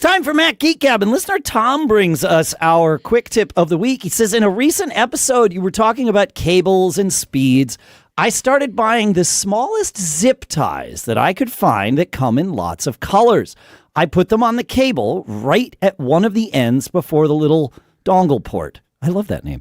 It's time for Mac Geek Gab, and listener Tom brings us our quick tip of the week. He says, in a recent episode, you were talking about cables and speeds. I started buying the smallest zip ties that I could find that come in lots of colors. I put them on the cable right at one of the ends before the little dongle port. I love that name.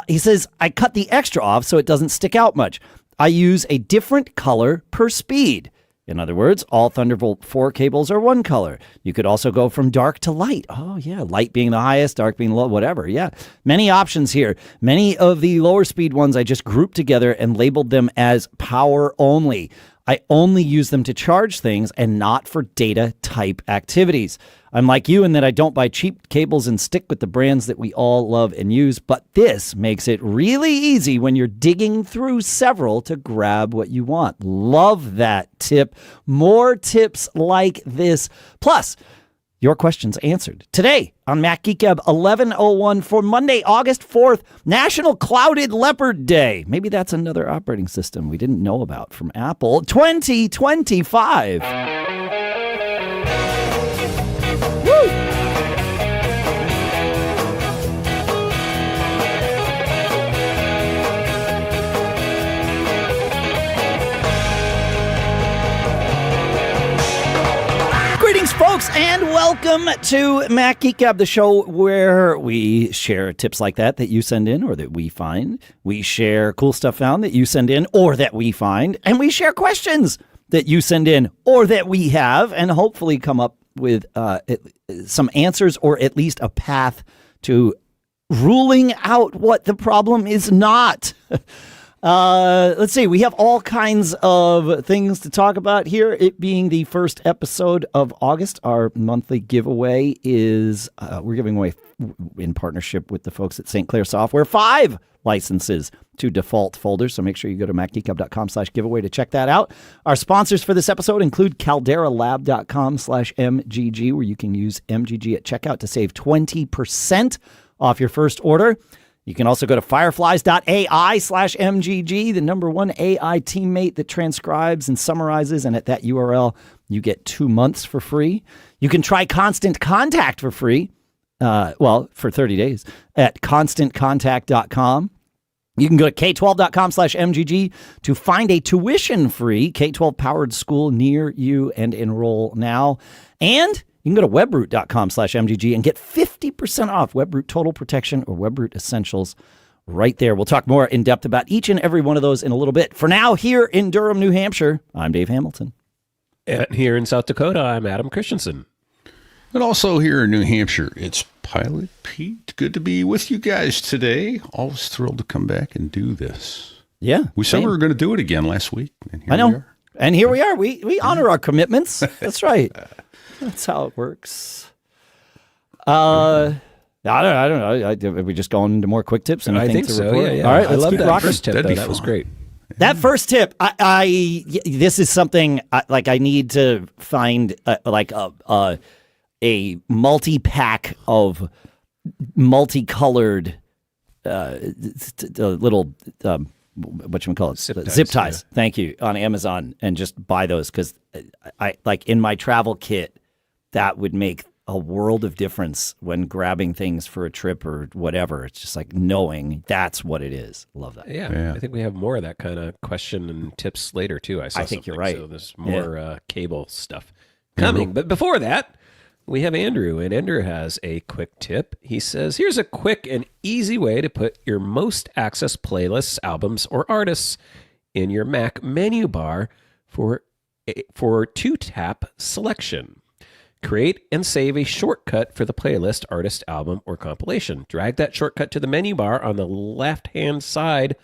He says, I cut the extra off so it doesn't stick out much. I use a different color per speed. In other words, all Thunderbolt 4 cables are one color. You could also go from dark to light. Oh, yeah. Light being the highest, dark being low, whatever. Yeah. Many options here. Many of the lower speed ones I just grouped together and labeled them as power only. I only use them to charge things and not for data type activities. I'm like you in that I don't buy cheap cables and stick with the brands that we all love and use, but this makes it really easy when you're digging through several to grab what you want. Love that tip. More tips like this. Plus, your questions answered today on Mac Geek Gab 1101 for Monday, August 4th, National Clouded Leopard Day. Maybe that's another operating system we didn't know about from Apple. 2025. Greetings, folks, and welcome to Mac Geek Gab, the show where we share tips like that you send in or that we find. We share cool stuff found that you send in or that we find. And we share questions that you send in or that we have and hopefully come up with some answers or at least a path to ruling out what the problem is not. Let's see. We have all kinds of things to talk about here. It being the first episode of August, our monthly giveaway is we're giving away in partnership with the folks at St. Clair Software 5 licenses to default folders. So make sure you go to macgeekgab.com/giveaway to check that out. Our sponsors for this episode include calderalab.com/MGG, where you can use MGG at checkout to save 20% off your first order. You can also go to fireflies.ai/MGG, the #1 AI teammate that transcribes and summarizes. And at that URL, you get 2 months for free. You can try Constant Contact for free. For 30 days at constantcontact.com. You can go to k12.com/MGG to find a tuition-free K-12 powered school near you and enroll now. And you can go to webroot.com/MGG and get 50% off Webroot Total Protection or Webroot Essentials right there. We'll talk more in depth about each and every one of those in a little bit. For now, here in Durham, New Hampshire, I'm Dave Hamilton. And here in South Dakota, I'm Adam Christensen. And also here in New Hampshire, it's Pilot Pete. Good to be with you guys today. Always thrilled to come back and do this. Yeah. We said we were going to do it again last week. And here I know. We are. And here we are. We honor our commitments. That's right. That's how it works. I don't know. Are we just going into more quick tips? And I think so. Report? Yeah. All right. I love that rocking. first tip, though. That was great. That first tip, this is something I need to find a multi-pack of multicolored little whatchamacallit? Zip ties. Yeah. Thank you, on Amazon, and just buy those because I like in my travel kit. That would make a world of difference when grabbing things for a trip or whatever. It's just like knowing that's what it is. Love that. Yeah. I think we have more of that kind of question and tips later too. I think you're right. So there's more cable stuff coming. But before that, we have Andrew, and Andrew has a quick tip. He says, here's a quick and easy way to put your most accessed playlists, albums, or artists in your Mac menu bar for two-tap selection. Create and save a shortcut for the playlist, artist, album, or compilation. Drag that shortcut to the menu bar on the left-hand side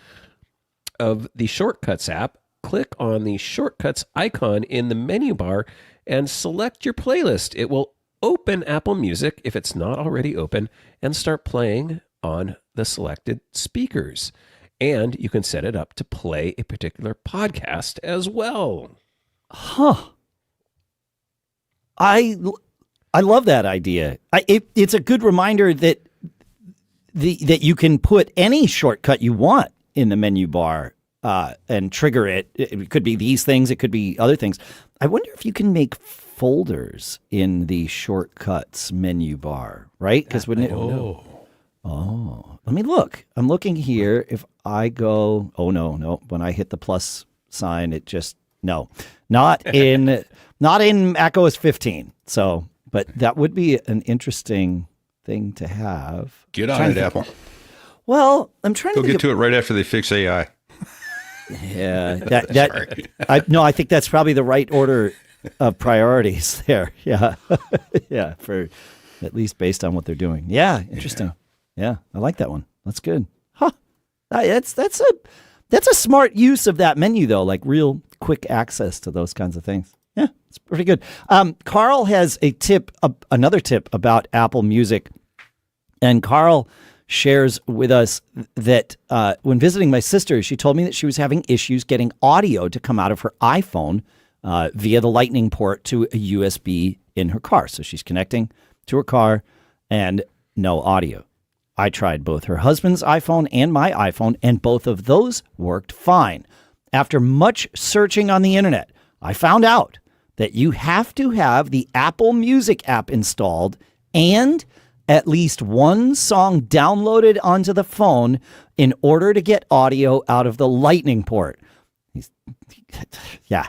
of the Shortcuts app. Click on the Shortcuts icon in the menu bar and select your playlist. It will open Apple Music, if it's not already open, and start playing on the selected speakers. And you can set it up to play a particular podcast as well. Huh. I love that idea. It's a good reminder that you can put any shortcut you want in the menu bar and trigger it. It could be these things. It could be other things. I wonder if you can make folders in the shortcuts menu bar, right? Because when let me look. I'm looking here. If I go, no. When I hit the plus sign, it just not in macOS 15. So, but that would be an interesting thing to have. Get on it, Apple. Well, I'm trying to get to it right after they fix AI. Yeah, I think that's probably the right order of priorities there. Yeah, yeah, for at least based on what they're doing. Yeah, interesting. Yeah, I like that one. That's good. Huh? That's a smart use of that menu though, like real quick access to those kinds of things. Yeah, it's pretty good. Karl has a tip, another tip about Apple Music, and Karl shares with us that when visiting my sister, she told me that she was having issues getting audio to come out of her iPhone via the Lightning port to a USB in her car. So she's connecting to her car and no audio. I tried both her husband's iPhone and my iPhone, and both of those worked fine. After much searching on the internet, I found out that you have to have the Apple Music app installed and at least one song downloaded onto the phone in order to get audio out of the Lightning port. Yeah.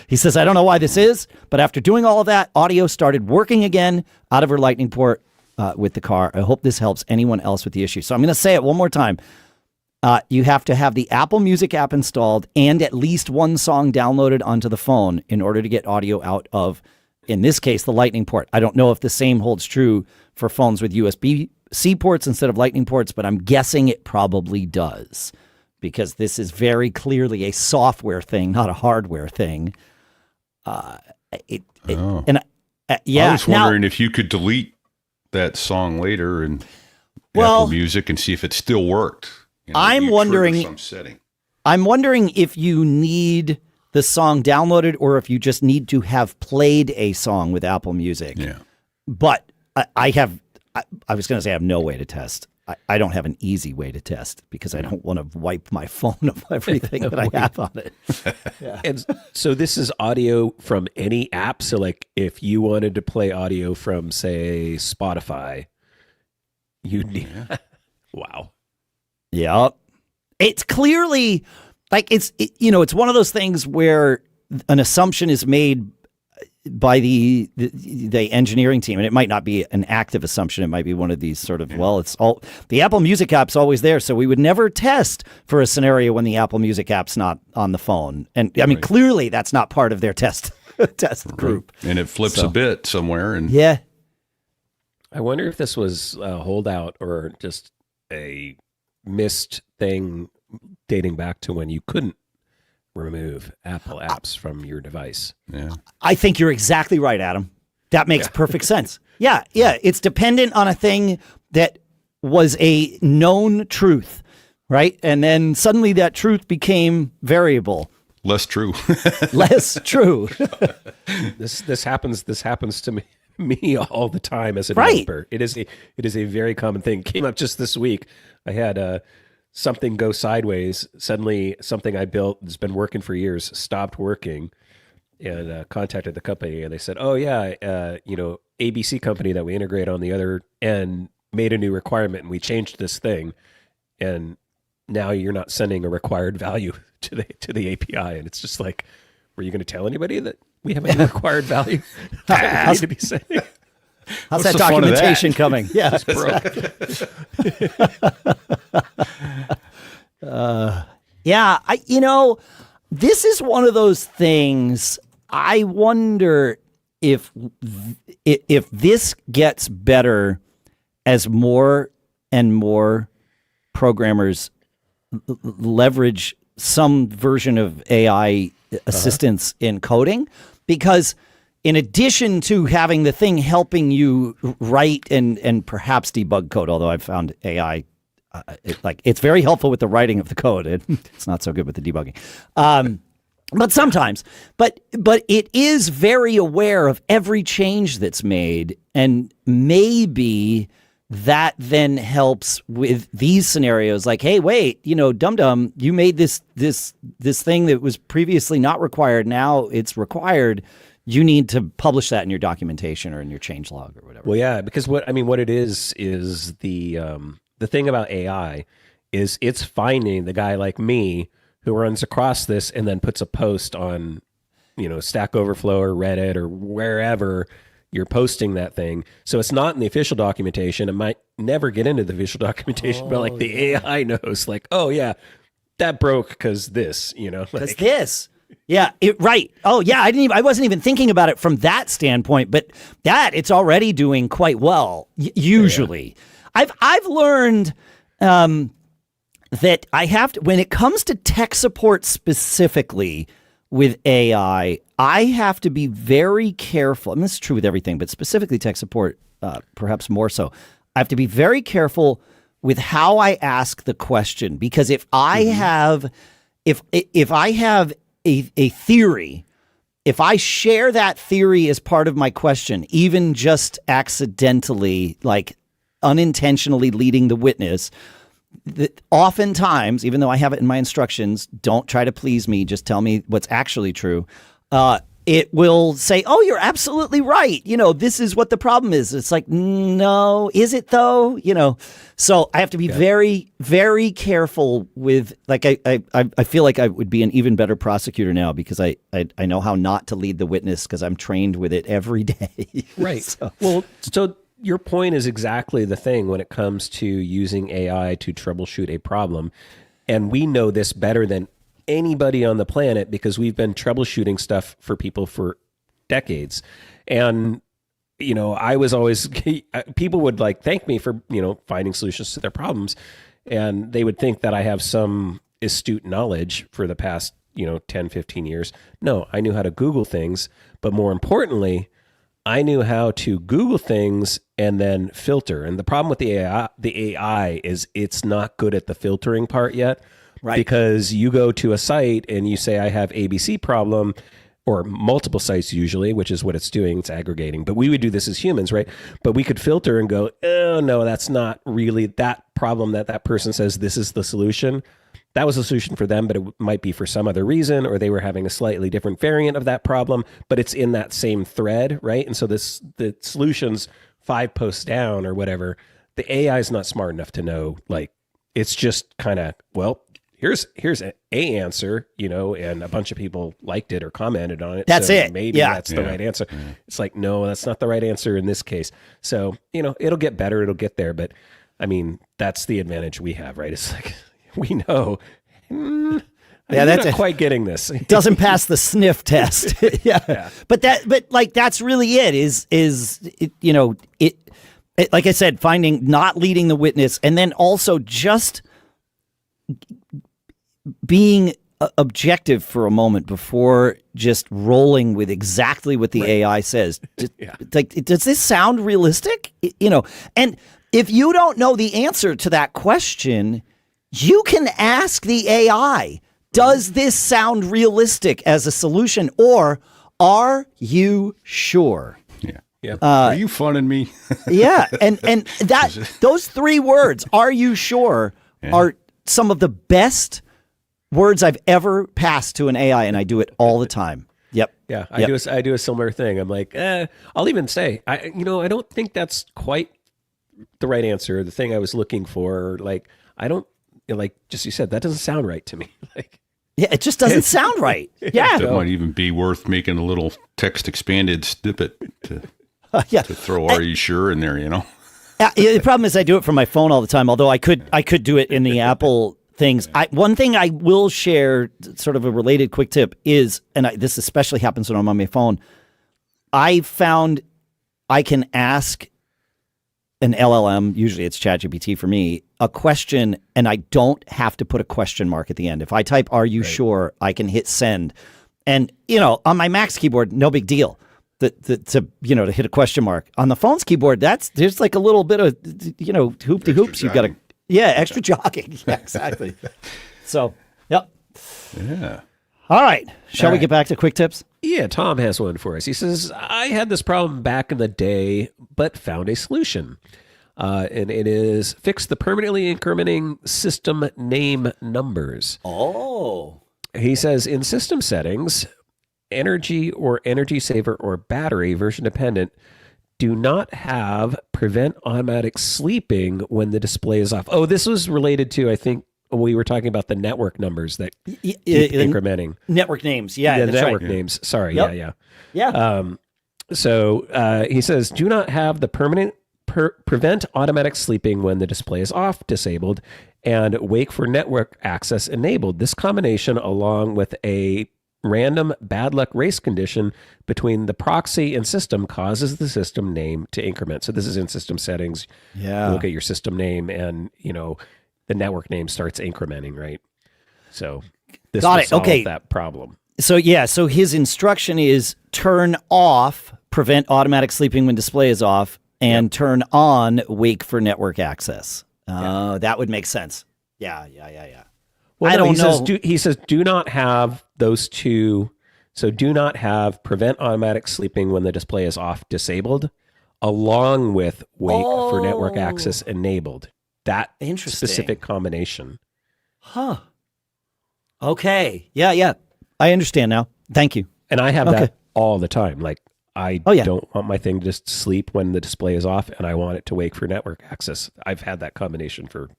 He says, I don't know why this is, but after doing all of that, audio started working again out of her Lightning port with the car. I hope this helps anyone else with the issue. So I'm going to say it one more time. You have to have the Apple Music app installed and at least one song downloaded onto the phone in order to get audio out of, in this case, the Lightning port. I don't know if the same holds true for phones with USB-C ports instead of Lightning ports, but I'm guessing it probably does because this is very clearly a software thing, not a hardware thing. I was wondering if you could delete that song later in Apple Music and see if it still worked. I'm wondering if you need the song downloaded or if you just need to have played a song with Apple Music. Yeah. But I was going to say I have no way to test. I don't have an easy way to test because I don't want to wipe my phone of everything that I have on it. Yeah. And so this is audio from any app. So like if you wanted to play audio from, say, Spotify, you'd need... Wow. Yeah. It's clearly like it's one of those things where an assumption is made by the engineering team, and it might not be an active assumption. It might be one of these sort of, it's all the Apple Music app's always there. So we would never test for a scenario when the Apple Music app's not on the phone. And I mean, clearly that's not part of their test group. And it flips a bit somewhere. And yeah. I wonder if this was a holdout or just a missed thing dating back to when you couldn't remove Apple apps from your device. Yeah. I think you're exactly right, Adam. That makes perfect sense. Yeah. It's dependent on a thing that was a known truth, right? And then suddenly that truth became variable. Less true. Less true. This happens to me all the time as a developer. It is a very common thing. Came up just this week. I had something go sideways. Suddenly, something I built that's been working for years stopped working, and contacted the company, and they said, "Oh yeah, ABC company that we integrate on the other end made a new requirement, and we changed this thing, and now you're not sending a required value to the API." And it's just like, were you going to tell anybody that we have a new required value that we need to be sending? How's that documentation coming? Yeah. This is one of those things. I wonder if this gets better as more and more programmers leverage some version of AI assistance in coding, because in addition to having the thing helping you write and perhaps debug code, although I've found AI, it's very helpful with the writing of the code. It's not so good with the debugging. But sometimes, but it is very aware of every change that's made, and maybe that then helps with these scenarios. Like, hey, wait, dum-dum, you made this thing that was previously not required. Now it's required. you need to publish that in your documentation or in your changelog or whatever. Well, yeah, because what it is the thing about AI is it's finding the guy like me who runs across this and then puts a post on, Stack Overflow or Reddit or wherever you're posting that thing. So it's not in the official documentation. It might never get into the official documentation, but like the AI knows, like, oh yeah, that broke because this, Because this. Yeah, right. Oh, yeah. I wasn't even thinking about it from that standpoint, but it's already doing quite well. Usually, I've learned that I have to, when it comes to tech support specifically with AI, I have to be very careful. And this is true with everything, but specifically tech support, perhaps more so. I have to be very careful with how I ask the question, because if I have, if I have a theory, if I share that theory as part of my question, even just accidentally, like unintentionally leading the witness, that oftentimes, even though I have it in my instructions, don't try to please me, just tell me what's actually true. It will say, oh, you're absolutely right. This is what the problem is. It's like, no, is it though? So I have to be very, very careful with, like, I feel like I would be an even better prosecutor now because I know how not to lead the witness because I'm trained with it every day. Right. So your point is exactly the thing when it comes to using AI to troubleshoot a problem. And we know this better than anybody on the planet because we've been troubleshooting stuff for people for decades. And, I was always, people would like thank me for, finding solutions to their problems. And they would think that I have some astute knowledge for the past, 10, 15 years. No, I knew how to Google things, but more importantly, I knew how to Google things and then filter. And the problem with the AI is it's not good at the filtering part yet. Right. Because you go to a site and you say, I have ABC problem, or multiple sites usually, which is what it's doing. It's aggregating. But we would do this as humans, right? But we could filter and go, oh, no, that's not really that problem that person says this is the solution. That was the solution for them, but it might be for some other reason, or they were having a slightly different variant of that problem, but it's in that same thread, right? And so the solution's 5 posts down or whatever. The AI is not smart enough to know, like, it's just kind of, well, here's an answer, and a bunch of people liked it or commented on it. That's so it. Maybe that's the right answer. Yeah. It's like, no, that's not the right answer in this case. So, it'll get better. It'll get there. But I mean, that's the advantage we have, right? It's like, we know, that's not quite getting this. Doesn't pass the sniff test. Yeah. But that's really it like I said, finding, not leading the witness, and then also just being objective for a moment before just rolling with exactly what the AI says. Like, does this sound realistic? And if you don't know the answer to that question, you can ask the AI, does this sound realistic as a solution, or are you sure? Yeah. Yep. Are you funning me? Yeah. And those 3 words, are you sure, are some of the best words I've ever passed to an AI, and I do it all the time. Yep. Yeah, I do a similar thing. I'm like, I'll even say, I don't think that's quite the right answer, the thing I was looking for. Like, I don't, like, just you said, that doesn't sound right to me. Like, yeah, it just doesn't sound right. Yeah. That might even be worth making a little text expanded snippet to throw "Are you sure?" in there, The problem is I do it from my phone all the time, although I could do it in the Apple things. One thing I will share, sort of a related quick tip, is, and this especially happens when I'm on my phone, I found I can ask an LLM, usually it's ChatGPT for me, a question, and I don't have to put a question mark at the end. If I type, are you sure, I can hit send. And, on my Mac's keyboard, no big deal to hit a question mark. On the phone's keyboard, there's like a little bit of, hoop-de-hoops. You've got to, extra jogging. Yeah, exactly. So, yep. Yeah. All right. Shall we get back to quick tips? Yeah, Tom has one for us. He says, I had this problem back in the day, but found a solution. And it is fix the permanently incrementing system name numbers. Oh. He says, in system settings, energy or energy saver or battery version dependent do not have prevent automatic sleeping when the display is off. Oh, this was related to, I think, we were talking about the network numbers that keep incrementing. Network names. Yeah, the network names. Sorry. Yep. Yeah. So he says, do not have the prevent automatic sleeping when the display is off disabled and wake for network access enabled. This combination, along with a random bad luck race condition between the proxy and system, causes the system name to increment. So this is in system settings. Yeah. You look at your system name and, the network name starts incrementing, right? So this will solve that problem. So so his instruction is turn off prevent automatic sleeping when display is off and turn on wake for network access. That would make sense. Yeah. Well, I don't know. He says do not have those two. So do not have prevent automatic sleeping when the display is off disabled, along with wake for network access enabled. That specific combination. Huh. Okay. Yeah. I understand now. Thank you. And I have that all the time. Like I don't want my thing to just sleep when the display is off, and I want it to wake for network access. I've had that combination for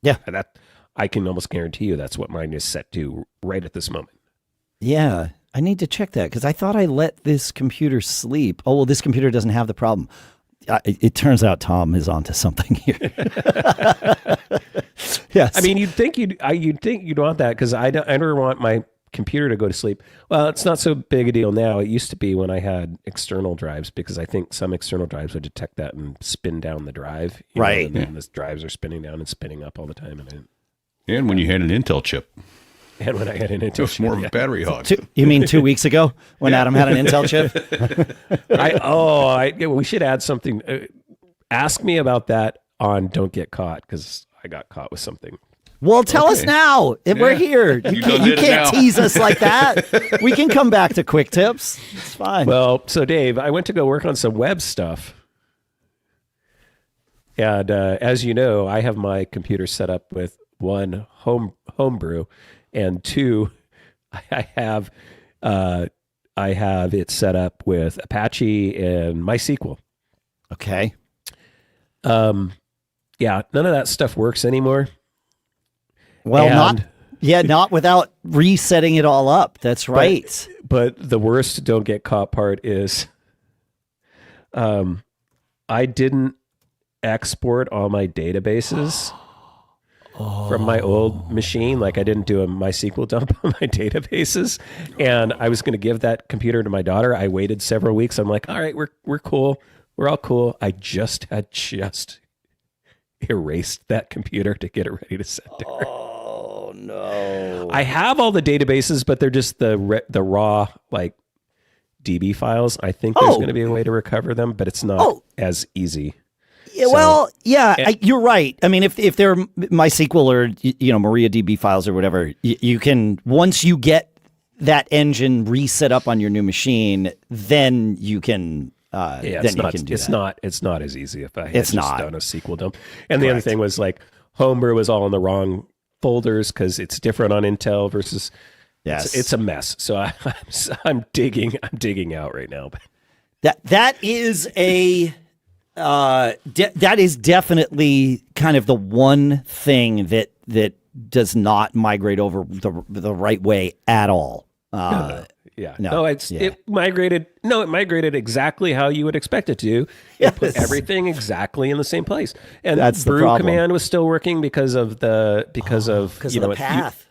that. I can almost guarantee you that's what mine is set to right at this moment. Yeah, I need to check that because I thought I let this computer sleep. Oh, well, this computer doesn't have the problem. It turns out Tom is onto something here. Yes. I mean, you'd think you'd want that because I never want my computer to go to sleep. Well, it's not so big a deal now. It used to be when I had external drives, because I think some external drives would detect that and spin down the drive. Right. And the drives are spinning down and spinning up all the time. And when you had an Intel chip. And when I had an Intel chip. It was more of a battery hog. You mean 2 weeks ago when Adam had an Intel chip? We should add something. Ask me about that on Don't Get Caught, because I got caught with something. Well, tell us now. We're here. You can't tease us like that. We can come back to quick tips. It's fine. Well, so Dave, I went to go work on some web stuff. And as you know, I have my computer set up with one, homebrew, and two, I have it set up with Apache and MySQL. Okay. None of that stuff works anymore. Well, not without resetting it all up. That's right. But the worst Don't Get Caught part is I didn't export all my databases from my old machine. Like I didn't do a MySQL dump on my databases, and I was going to give that computer to my daughter. I waited several weeks. I'm like, all right, we're cool. We're all cool. I just erased that computer to get it ready to send to her. Oh no! I have all the databases, but they're just the raw like DB files. I think there's going to be a way to recover them, but it's not as easy. Yeah, you're right. I mean, if they're MySQL or MariaDB files or whatever, you can, once you get that engine reset up on your new machine, then you can. It's not as easy if I had just done a SQL dump. And the other thing was like Homebrew was all in the wrong folders because it's different on Intel versus. Yes, it's a mess. So I'm digging out right now. That is a. That is definitely kind of the one thing that does not migrate over the right way at all. It migrated exactly how you would expect it to. It put everything exactly in the same place. And that's the brew problem. command was still working because of the path.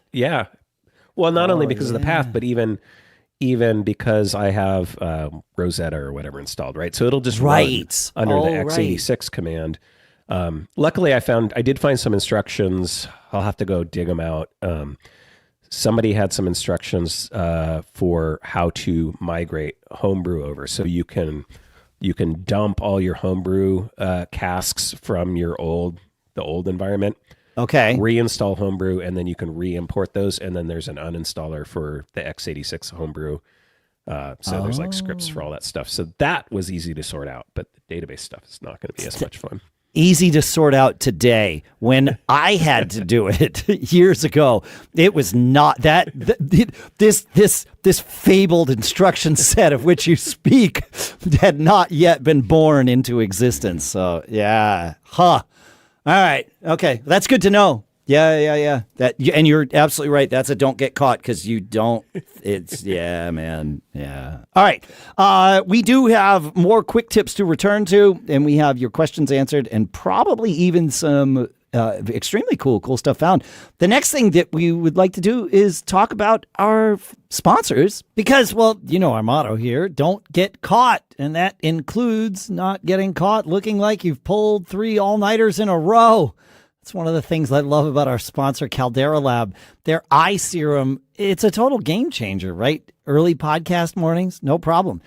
Well, not only because of the path, but even because I have Rosetta or whatever installed, right? So it'll just run under the x86 command. Luckily, I did find some instructions. I'll have to go dig them out. Somebody had some instructions for how to migrate Homebrew over. So you can dump all your Homebrew casks from the old environment. Okay. Reinstall Homebrew, and then you can re-import those, and then there's an uninstaller for the x86 Homebrew. So there's like scripts for all that stuff. So that was easy to sort out, but the database stuff is not going to be as much fun. easy to sort out today. When I had to do it years ago, it was not that this fabled instruction set of which you speak had not yet been born into existence. So yeah, All right, okay, that's good to know. Yeah. And you're absolutely right. That's a don't get caught because you don't. It's man. Yeah. All right. We do have more quick tips to return to, and we have your questions answered, and probably even some extremely cool stuff found. The next thing that we would like to do is talk about our sponsors because, well, you know our motto here: don't get caught, and that includes not getting caught looking like you've pulled 3 all-nighters in a row. It's one of the things I love about our sponsor, Caldera Lab. Their eye serum, it's a total game changer, right? Early podcast mornings, no problem.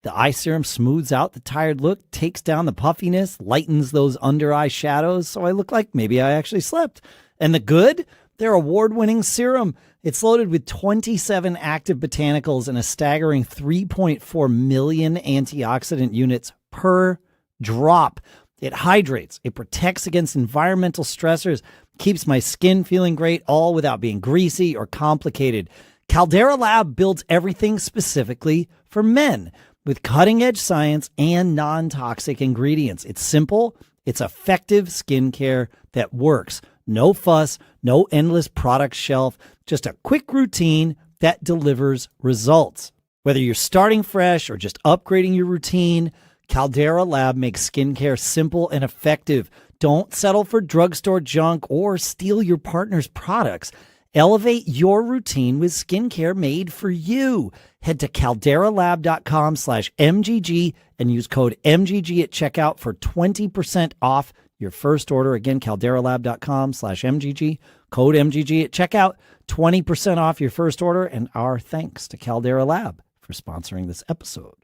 The eye serum smooths out the tired look, takes down the puffiness, lightens those under-eye shadows, so I look like maybe I actually slept. And the good? Their award-winning serum. It's loaded with 27 active botanicals and a staggering 3.4 million antioxidant units per drop. It hydrates, it protects against environmental stressors, keeps my skin feeling great, all without being greasy or complicated. Caldera Lab builds everything specifically for men with cutting-edge science and non-toxic ingredients. It's simple, it's effective skincare that works. No fuss, no endless product shelf, just a quick routine that delivers results. Whether you're starting fresh or just upgrading your routine, Caldera Lab makes skincare simple and effective. Don't settle for drugstore junk or steal your partner's products. Elevate your routine with skincare made for you. Head to calderalab.com/MGG and use code MGG at checkout for 20% off your first order. Again, calderalab.com/MGG, code MGG at checkout, 20% off your first order. And our thanks to Caldera Lab for sponsoring this episode.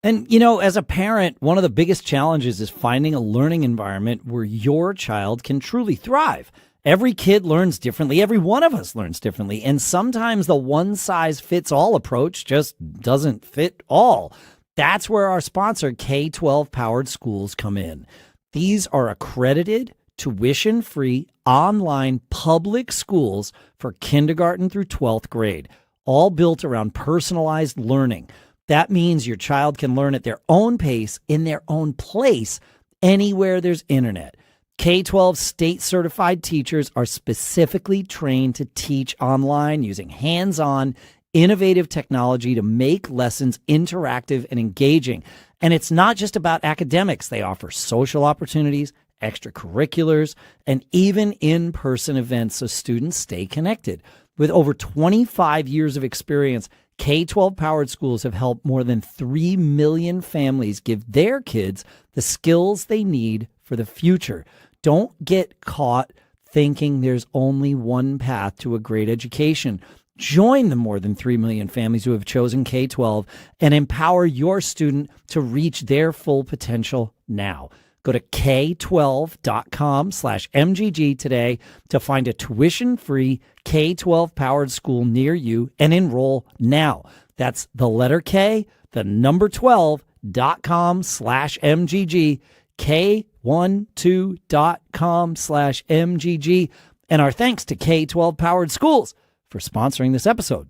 And, you know, as a parent, one of the biggest challenges is finding a learning environment where your child can truly thrive. Every kid learns differently. Every one of us learns differently. And sometimes the one-size-fits-all approach just doesn't fit all. That's where our sponsor, K-12-powered schools, come in. These are accredited, tuition-free, online public schools for kindergarten through 12th grade, all built around personalized learning. That means your child can learn at their own pace, in their own place, anywhere there's internet. K-12 state-certified teachers are specifically trained to teach online using hands-on, innovative technology to make lessons interactive and engaging. And it's not just about academics. They offer social opportunities, extracurriculars, and even in-person events so students stay connected. With over 25 years of experience, K-12-powered schools have helped more than 3 million families give their kids the skills they need for the future. Don't get caught thinking there's only one path to a great education. Join the more than 3 million families who have chosen K-12 and empower your student to reach their full potential now. Go to k12.com/MGG today to find a tuition-free K-12-powered school near you and enroll now. That's the letter K, the number 12.com/MGG, k12.com/MGG. And our thanks to K-12-powered schools for sponsoring this episode.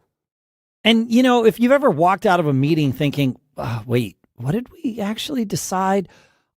And, you know, if you've ever walked out of a meeting thinking, wait, what did we actually decide?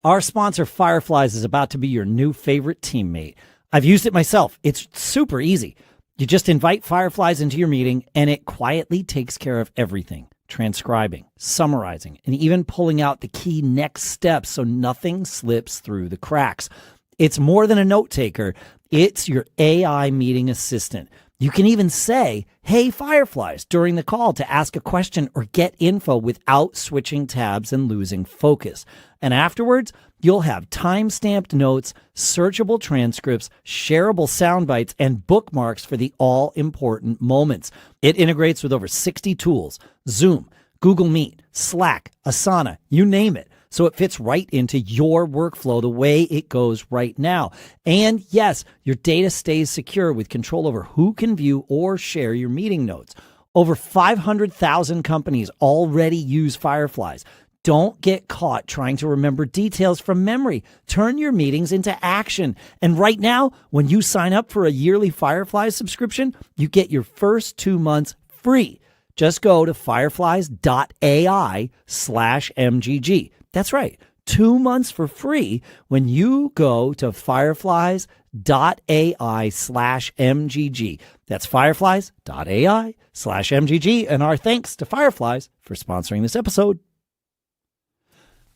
Our sponsor, Fireflies, is about to be your new favorite teammate. I've used it myself. It's super easy. You just invite Fireflies into your meeting, and it quietly takes care of everything. Transcribing, summarizing, and even pulling out the key next steps so nothing slips through the cracks. It's more than a note taker. It's your AI meeting assistant. You can even say, "Hey, Fireflies," during the call to ask a question or get info without switching tabs and losing focus. And afterwards, you'll have time-stamped notes, searchable transcripts, shareable sound bites, and bookmarks for the all-important moments. It integrates with over 60 tools: Zoom, Google Meet, Slack, Asana, you name it. So it fits right into your workflow the way it goes right now. And yes, your data stays secure with control over who can view or share your meeting notes. Over 500,000 companies already use Fireflies. Don't get caught trying to remember details from memory. Turn your meetings into action. And right now, when you sign up for a yearly Fireflies subscription, you get your first 2 months free. Just go to fireflies.ai/MGG. That's right. 2 months for free when you go to fireflies.ai/MGG. That's fireflies.ai/MGG. And our thanks to Fireflies for sponsoring this episode.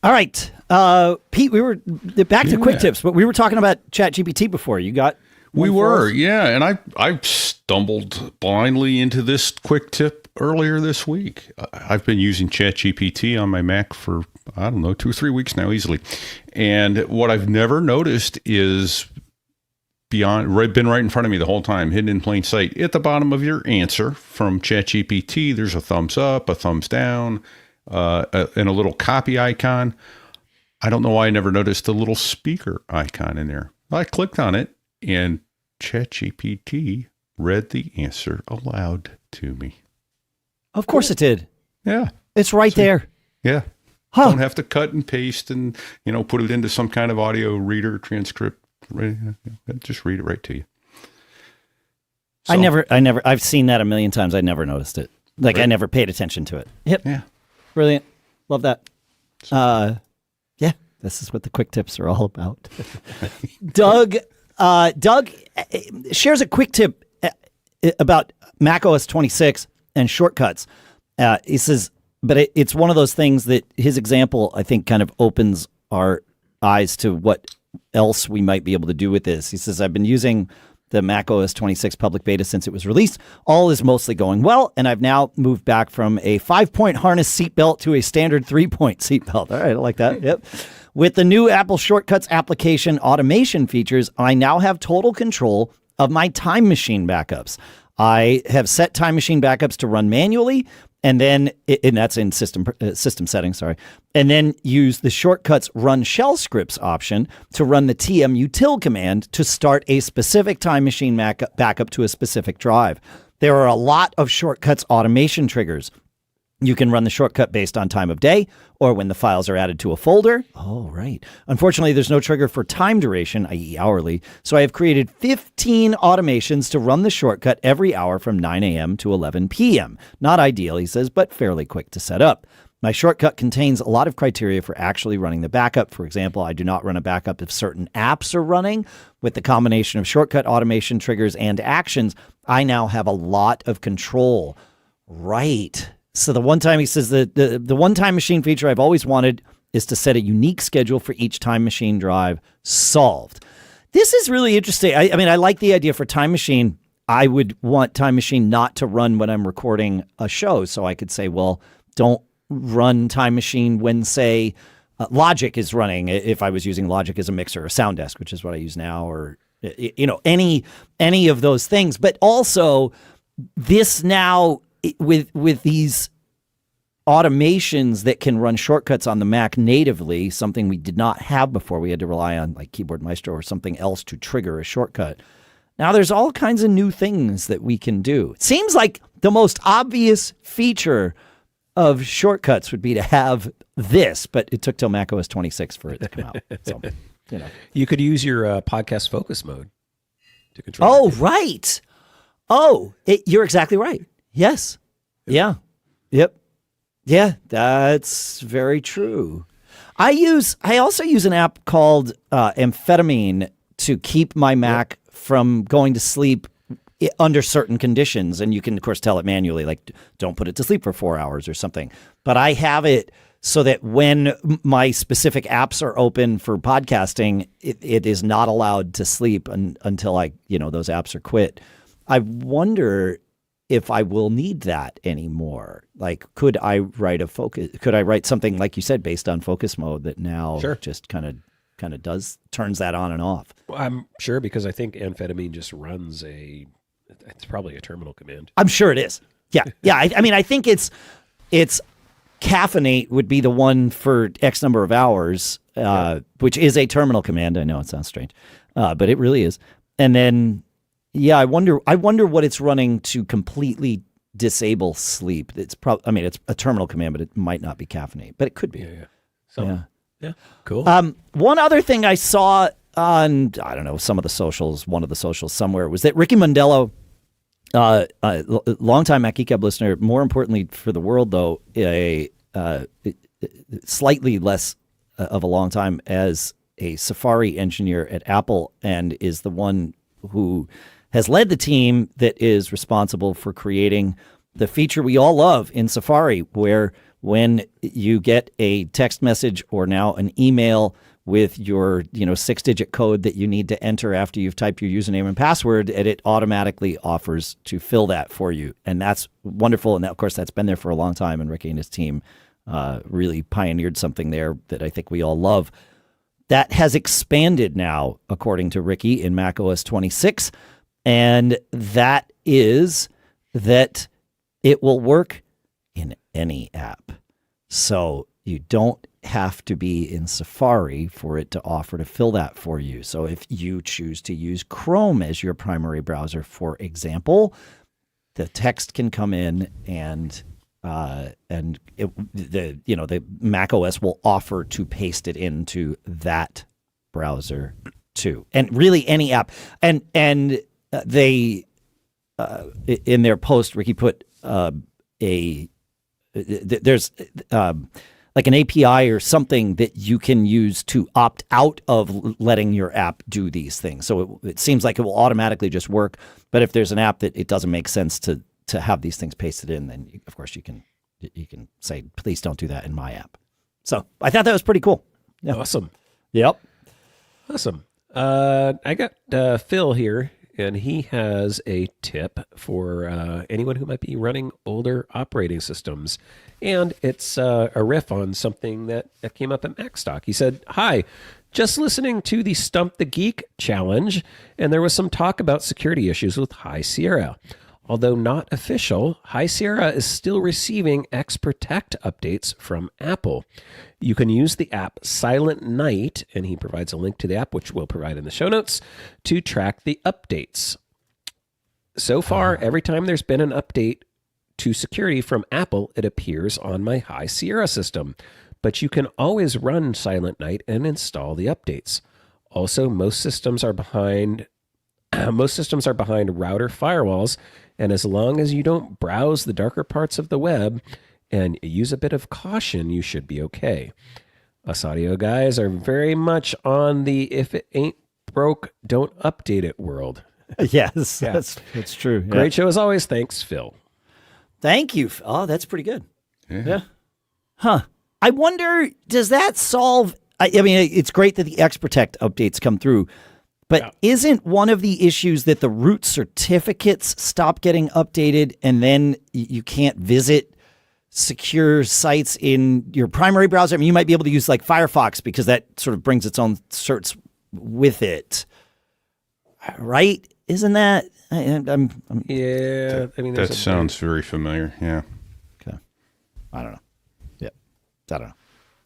All right. Pete, we were back to quick tips, but we were talking about ChatGPT before. You got We were, yeah. And I stumbled blindly into this quick tip earlier this week. I've been using ChatGPT on my Mac for, 2 or 3 weeks now, easily. And what I've never noticed is been right in front of me the whole time, hidden in plain sight. At the bottom of your answer from ChatGPT, there's a thumbs up, a thumbs down, and a little copy icon. I don't know why I never noticed the little speaker icon in there. I clicked on it, and ChatGPT read the answer aloud to me. Of course it did. Yeah. It's right there. Yeah. Huh. Don't have to cut and paste and, put it into some kind of audio reader transcript. Just read it right to you. So, I've seen that a million times. I never noticed it. Like, right. I never paid attention to it. Yep. Yeah. Brilliant. Love that. Yeah, this is what the quick tips are all about. Doug shares a quick tip about macOS 26 and shortcuts. He says, but it's one of those things that his example, I think, kind of opens our eyes to what else we might be able to do with this. He says, I've been using the macOS 26 public beta since it was released. All is mostly going well, and I've now moved back from a 5-point harness seatbelt to a standard 3-point seatbelt. All right, I like that. Yep. With the new Apple Shortcuts application automation features, I now have total control of my Time Machine backups. I have set Time Machine backups to run manually, and that's in system settings, sorry. And then use the Shortcuts Run Shell Scripts option to run the tmutil command to start a specific Time Machine backup to a specific drive. There are a lot of Shortcuts automation triggers. You can run the shortcut based on time of day or when the files are added to a folder. Oh, right. Unfortunately, there's no trigger for time duration, i.e. hourly. So I have created 15 automations to run the shortcut every hour from 9 a.m. to 11 p.m. Not ideal, he says, but fairly quick to set up. My shortcut contains a lot of criteria for actually running the backup. For example, I do not run a backup if certain apps are running. With the combination of shortcut automation triggers and actions, I now have a lot of control. Right. So the one time he says the one Time Machine feature I've always wanted is to set a unique schedule for each Time Machine drive. Solved. This is really interesting. I mean, I like the idea for Time Machine. I would want Time Machine not to run when I'm recording a show. So I could say, well, don't run Time Machine when, say, Logic is running. If I was using Logic as a mixer or Sound Desk, which is what I use now, or, any of those things. But also this now, with these automations that can run shortcuts on the Mac natively, something we did not have before. We had to rely on like Keyboard Maestro or something else to trigger a shortcut. Now there's all kinds of new things that we can do. It seems like the most obvious feature of shortcuts would be to have this, but it took till macOS 26 for it to come out. So, You could use your podcast focus mode to control. Oh, right. Oh, you're exactly right. Yes. Yeah. Yep. Yeah, that's very true. I also use an app called Amphetamine to keep my Mac from going to sleep under certain conditions. And you can, of course, tell it manually, like, don't put it to sleep for 4 hours or something. But I have it so that when my specific apps are open for podcasting, it is not allowed to sleep until those apps are quit. I wonder if I will need that anymore. Like, could I write something, like you said, based on focus mode that now just kind of turns that on and off? Well, I'm sure, because I think Amphetamine just runs it's probably a terminal command. I'm sure it is. Yeah. Yeah. I mean, I think it's caffeinate would be the one for X number of hours, which is a terminal command. I know it sounds strange, but it really is. And then, yeah, I wonder what it's running to completely disable sleep. It's probably, I mean, it's a terminal command, but it might not be caffeinate, but it could be. Yeah. Cool. One other thing I saw on, I don't know, one of the socials somewhere, was that Ricky Mondello, longtime Mac Geek Gab listener, more importantly for the world though, slightly less of a long time as a Safari engineer at Apple, and is the one who has led the team that is responsible for creating the feature we all love in Safari, where when you get a text message or now an email with your 6-digit code that you need to enter after you've typed your username and password, and it automatically offers to fill that for you. And that's wonderful. And that, of course, that's been there for a long time. And Ricky and his team really pioneered something there that I think we all love. That has expanded now, according to Ricky, in macOS 26. And that is that it will work in any app. So you don't have to be in Safari for it to offer to fill that for you. So if you choose to use Chrome as your primary browser, for example, the text can come in and the macOS will offer to paste it into that browser too. And really any app. And they in their post, Ricky put there's like an API or something that you can use to opt out of letting your app do these things. So it seems like it will automatically just work. But if there's an app that it doesn't make sense to have these things pasted in, then of course you can say, please don't do that in my app. So I thought that was pretty cool. Yeah. Awesome. Yep. Awesome. I got Phil here, and he has a tip for anyone who might be running older operating systems. And it's a riff on something that came up at MacStock. He said, "Hi, just listening to the Stump the Geek challenge, and there was some talk about security issues with High Sierra. Although not official, High Sierra is still receiving X-Protect updates from Apple. You can use the app Silent Night," and he provides a link to the app, which we'll provide in the show notes, "to track the updates. So far, every time there's been an update to security from Apple, it appears on my High Sierra system. But you can always run Silent Night and install the updates. Also, most systems are behind router firewalls, and as long as you don't browse the darker parts of the web and use a bit of caution, you should be okay. Us audio guys are very much on the if it ain't broke, don't update it world." Yes, Yeah. that's true. Yeah. Great show as always. Thanks, Phil. Thank you. Oh, that's pretty good. Yeah. Huh. I wonder, does that solve... I mean, it's great that the X-Protect updates come through, but isn't one of the issues that the root certificates stop getting updated and then you can't visit secure sites in your primary browser? I mean, you might be able to use like Firefox because that sort of brings its own certs with it. Right? Isn't that... Yeah, I mean, That sounds very familiar. Yeah. Okay. I don't know. Yeah. I don't know.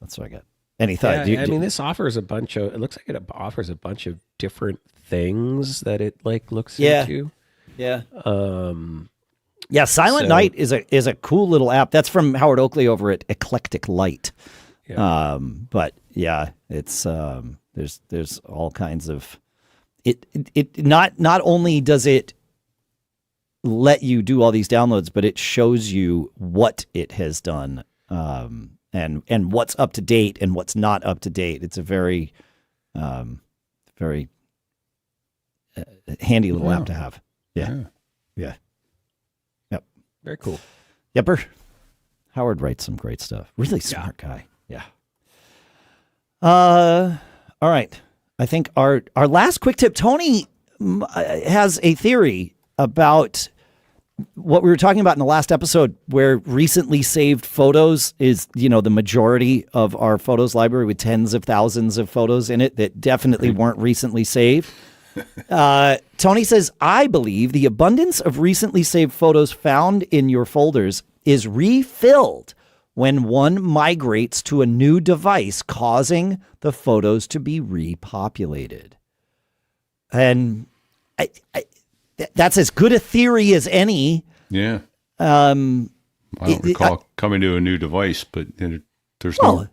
That's what I got. Any thought? Yeah, I mean, this offers a bunch of... It looks like it offers a bunch of different things that it like looks into. Yeah. Yeah. Silent Night is a cool little app. That's from Howard Oakley over at Eclectic Light. Yeah. But yeah, it's there's all kinds of it. Not only does it let you do all these downloads, but it shows you what it has done, and what's up to date and what's not up to date. It's a very, very handy little app to have. Yeah. Yep. Very cool. Yepper. Howard writes some great stuff. Really smart guy. Yeah. All right. I think our last quick tip, Tony has a theory about what we were talking about in the last episode, where recently saved photos is, the majority of our photos library, with tens of thousands of photos in it that definitely weren't recently saved. Tony says, "I believe the abundance of recently saved photos found in your folders is refilled when one migrates to a new device, causing the photos to be repopulated." And that's as good a theory as any. Yeah. I don't recall coming to a new device, but there's no.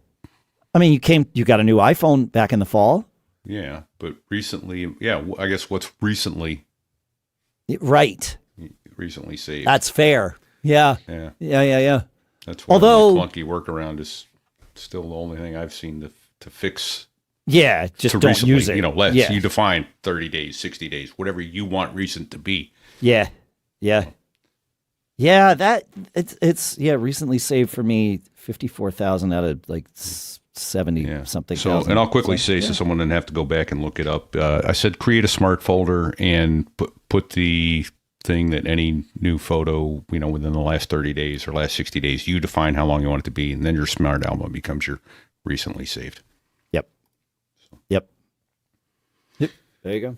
I mean, you got a new iPhone back in the fall. Yeah, but recently, I guess what's recently. Right. Recently saved. That's fair. Yeah. That's why the clunky workaround is still the only thing I've seen to fix. Yeah, just don't use it. Less. You define 30 days, 60 days, whatever you want recent to be. Yeah. That it's recently saved for me 54,000 out of like 70 something. So, and I'll quickly say so someone didn't have to go back and look it up. I said create a smart folder and put the thing that any new photo, within the last 30 days or last 60 days, you define how long you want it to be, and then your smart album becomes your recently saved. Yep. There you go.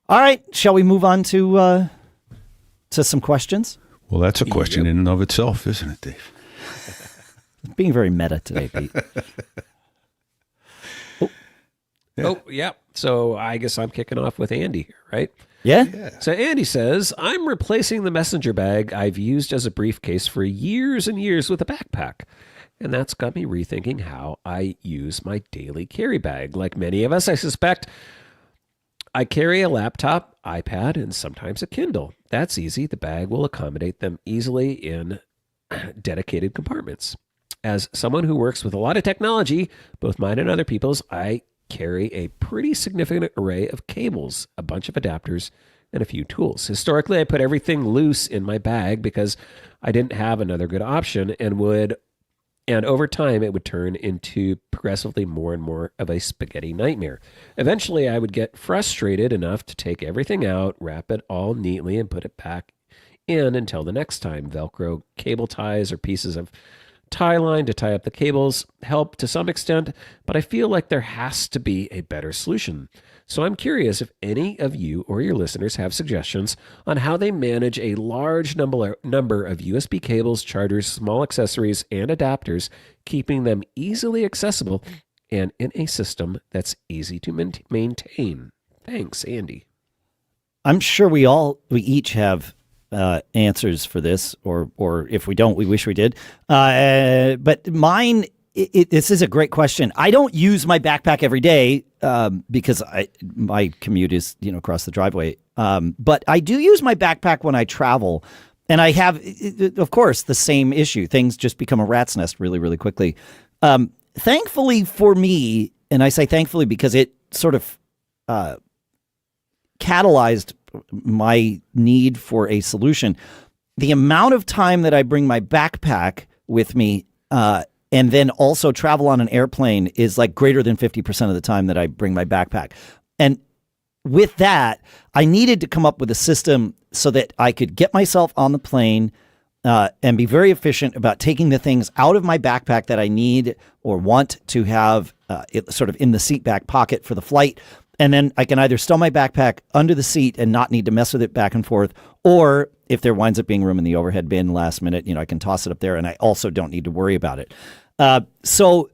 All right, shall we move on to some questions? Well, that's a question in and of itself, isn't it, Dave? Being very meta today, Pete. Yeah. So I guess I'm kicking off with Andy here, right? Yeah. So Andy says, I'm replacing the messenger bag I've used as a briefcase for years and years with a backpack. And that's got me rethinking how I use my daily carry bag. Like many of us, I suspect, I carry a laptop, iPad, and sometimes a Kindle. That's easy. The bag will accommodate them easily in dedicated compartments. As someone who works with a lot of technology, both mine and other people's, I carry a pretty significant array of cables, a bunch of adapters, and a few tools. Historically, I put everything loose in my bag because I didn't have another good option, and over time, it would turn into progressively more and more of a spaghetti nightmare. Eventually, I would get frustrated enough to take everything out, wrap it all neatly, and put it back in until the next time. Velcro cable ties or pieces of tie line to tie up the cables help to some extent, but I feel like there has to be a better solution. So I'm curious if any of you or your listeners have suggestions on how they manage a large number of USB cables, chargers, small accessories, and adapters, keeping them easily accessible and in a system that's easy to maintain. Thanks, Andy. I'm sure we each have answers for this, or if we don't, we wish we did. But mine, this is a great question. I don't use my backpack every day because my commute is across the driveway. But I do use my backpack when I travel, and I have, of course, the same issue. Things just become a rat's nest really, really quickly. Thankfully for me, and I say thankfully because it sort of catalyzed my need for a solution. The amount of time that I bring my backpack with me and then also travel on an airplane is like greater than 50% of the time that I bring my backpack. And with that, I needed to come up with a system so that I could get myself on the plane and be very efficient about taking the things out of my backpack that I need or want to have it sort of in the seat back pocket for the flight. And then I can either stow my backpack under the seat and not need to mess with it back and forth, or if there winds up being room in the overhead bin last minute, I can toss it up there and I also don't need to worry about it. So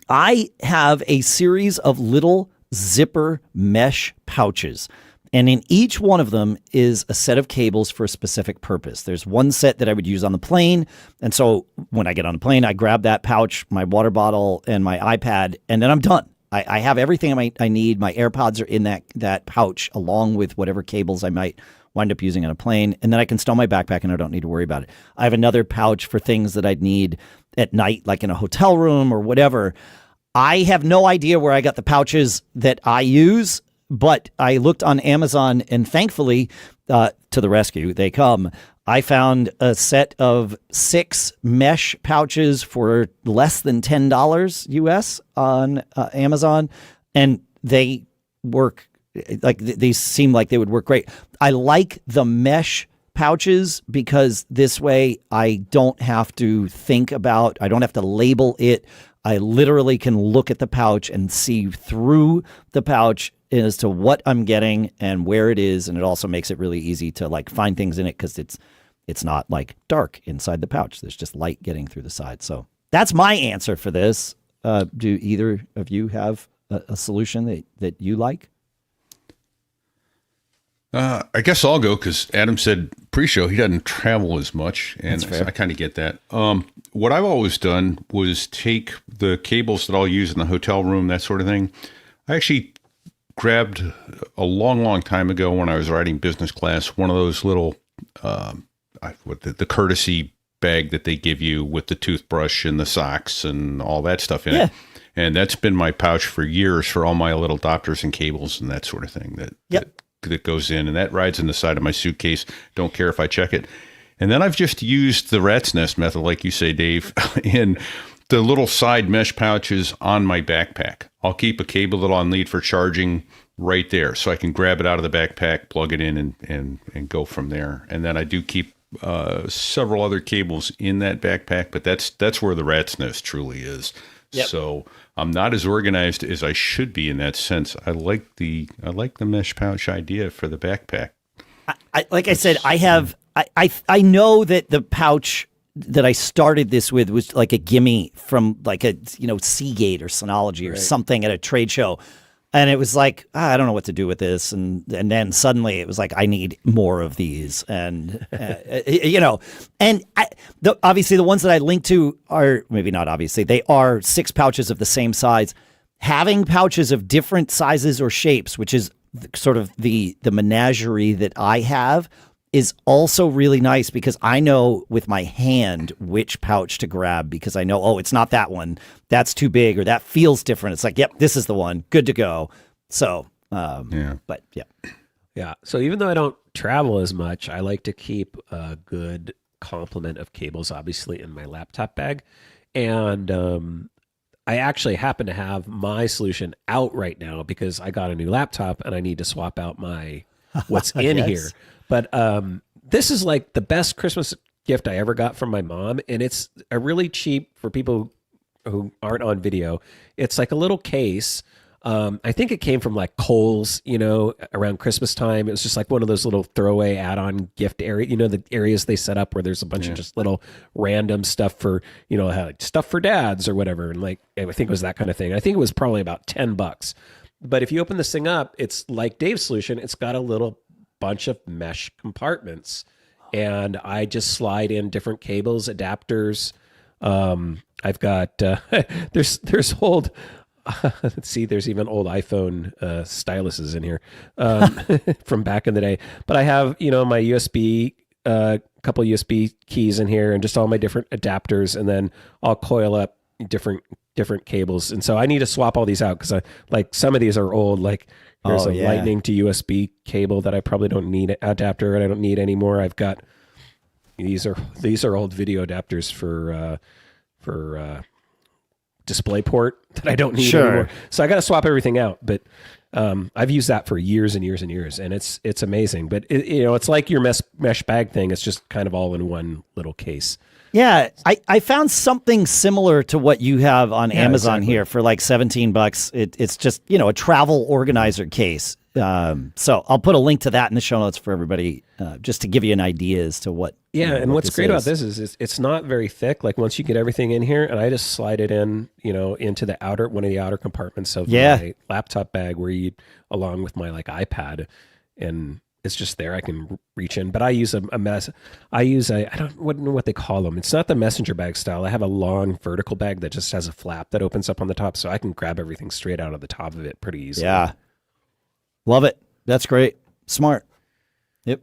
I have a series of little zipper mesh pouches, and in each one of them is a set of cables for a specific purpose. There's one set that I would use on the plane, and so when I get on the plane, I grab that pouch, my water bottle, and my iPad, and then I'm done. I have everything I need. My AirPods are in that pouch, along with whatever cables I might wind up using on a plane, and then I can stow my backpack and I don't need to worry about it. I have another pouch for things that I'd need at night, like in a hotel room or whatever. I have no idea where I got the pouches that I use, but I looked on Amazon, and thankfully, to the rescue, they come. I found a set of 6 mesh pouches for less than $10 US on Amazon, and they work like they seem like they would work great. I like the mesh pouches because this way I don't have to I don't have to label it. I literally can look at the pouch and see through the pouch as to what I'm getting and where it is, and it also makes it really easy to find things in it because it's not dark inside the pouch. There's just light getting through the side. So that's my answer for this. Do either of you have a solution that you like? I guess I'll go because Adam said pre-show, he doesn't travel as much, and so I kind of get that. What I've always done was take the cables that I'll use in the hotel room, that sort of thing. I actually grabbed a long time ago when I was riding business class, one of those little, the courtesy bag that they give you with the toothbrush and the socks and all that stuff in it. And that's been my pouch for years for all my little adapters and cables and that sort of thing that goes in. And that rides in the side of my suitcase. Don't care if I check it. And then I've just used the rat's nest method, like you say, Dave, in the little side mesh pouches on my backpack. I'll keep a cable that I'll need for charging right there, so I can grab it out of the backpack, plug it in, and go from there. And then I do keep several other cables in that backpack, but that's where the rat's nest truly is. Yep. So I'm not as organized as I should be in that sense. I like the mesh pouch idea for the backpack. Like I said, I know that the pouch that I started this with was like a gimme from like a Seagate or Synology or something at a trade show. And it was like, I don't know what to do with this. And then suddenly it was like, I need more of these. And, obviously the ones that I linked to are, maybe not obviously, they are 6 pouches of the same size. Having pouches of different sizes or shapes, which is sort of the menagerie that I have, is also really nice because I know with my hand which pouch to grab because I know, it's not that one. That's too big or that feels different. It's like, yep, this is the one. Good to go. So, but yeah. Yeah. So even though I don't travel as much, I like to keep a good complement of cables, obviously, in my laptop bag. And I actually happen to have my solution out right now because I got a new laptop and I need to swap out my what's in here. But this is like the best Christmas gift I ever got from my mom. And it's a really cheap for people who aren't on video. It's like a little case. I think it came from like Kohl's, around Christmas time. It was just like one of those little throwaway add-on gift area, the areas they set up where there's a bunch of just little random stuff for, stuff for dads or whatever. And like, I think it was that kind of thing. I think it was probably about $10. But if you open this thing up, it's like Dave's solution. It's got a little bunch of mesh compartments, and I just slide in different cables, adapters. I've got there's old let's see, there's even old iPhone styluses in here from back in the day. But I have my USB, couple USB keys in here, and just all my different adapters, and then I'll coil up different cables. And so I need to swap all these out because some of these are old, like. There's a Lightning to USB cable that I probably don't need an adapter, and I don't need anymore. I've got these are old video adapters for DisplayPort that I don't need anymore. So I got to swap everything out. But I've used that for years and years and years, and it's amazing. But it's like your mesh bag thing. It's just kind of all in one little case. Yeah, I found something similar to what you have on Amazon here for like $17. It's just, a travel organizer case. So I'll put a link to that in the show notes for everybody, just to give you an idea as to what. Yeah, and what's great about this is it's not very thick. Like once you get everything in here, and I just slide it in, into one of the outer compartments of my laptop bag along with my like iPad, and it's just there. I can reach in, but I use I don't know what they call them. It's not the messenger bag style. I have a long vertical bag that just has a flap that opens up on the top, so I can grab everything straight out of the top of it pretty easily. Yeah. Love it. That's great. Smart. Yep.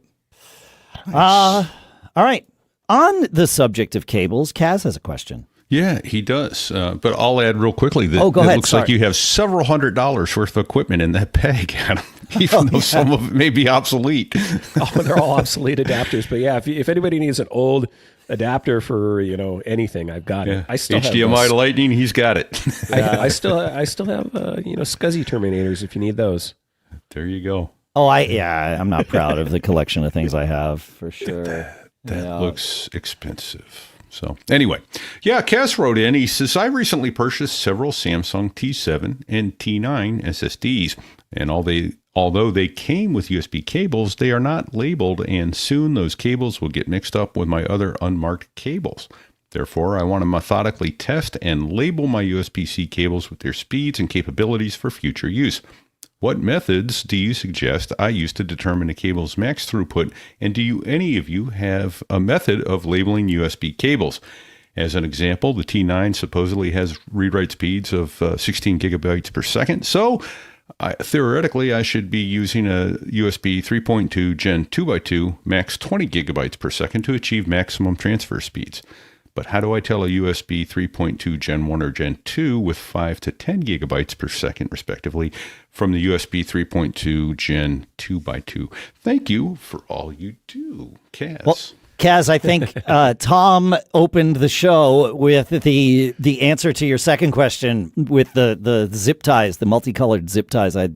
Nice. All right. On the subject of cables, Kaz has a question. Yeah, he does. But I'll add real quickly that go ahead. It looks like you have several $100s worth of equipment in that bag, Adam, even though some of it may be obsolete. They're all obsolete adapters. But yeah, if anybody needs an old adapter for anything, I've got it. I still HDMI to Lightning, he's got it. I still have SCSI terminators if you need those. There you go. I'm not proud of the collection of things I have for sure. That looks expensive. So anyway, Kaz wrote in. He says, I recently purchased several Samsung T7 and T9 SSDs, and although they came with USB cables, they are not labeled, and soon those cables will get mixed up with my other unmarked cables. Therefore, I want to methodically test and label my USB-C cables with their speeds and capabilities for future use. What methods do you suggest I use to determine a cable's max throughput? And do any of you have a method of labeling USB cables? As an example, the T9 supposedly has read-write speeds of 16 gigabytes per second. So theoretically, I should be using a USB 3.2 Gen 2x2 max 20 gigabytes per second to achieve maximum transfer speeds. But how do I tell a USB 3.2 Gen 1 or Gen 2 with 5 to 10 gigabytes per second, respectively, from the USB 3.2 Gen 2x2? Thank you for all you do, Kaz. Well, Kaz, I think Tom opened the show with the answer to your second question with the zip ties, the multicolored zip ties. I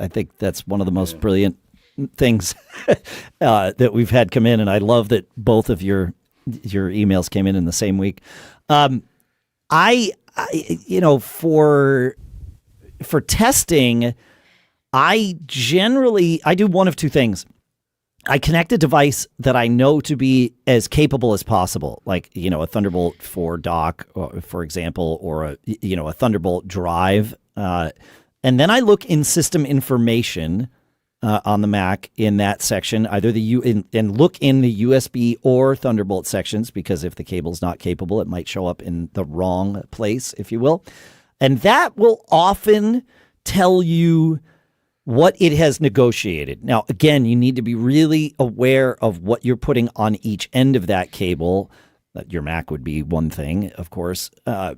think that's one of the most brilliant things that we've had come in, and I love that both of your emails came in the same week. I for testing, I do one of two things. I connect a device that I know to be as capable as possible, like, a Thunderbolt 4 dock, for example, or a Thunderbolt drive. And then I look in system information on the Mac in that section, either and look in the USB or Thunderbolt sections, because if the cable's not capable, it might show up in the wrong place, if you will. And that will often tell you what it has negotiated. Now, again, you need to be really aware of what you're putting on each end of that cable. Your Mac would be one thing, of course,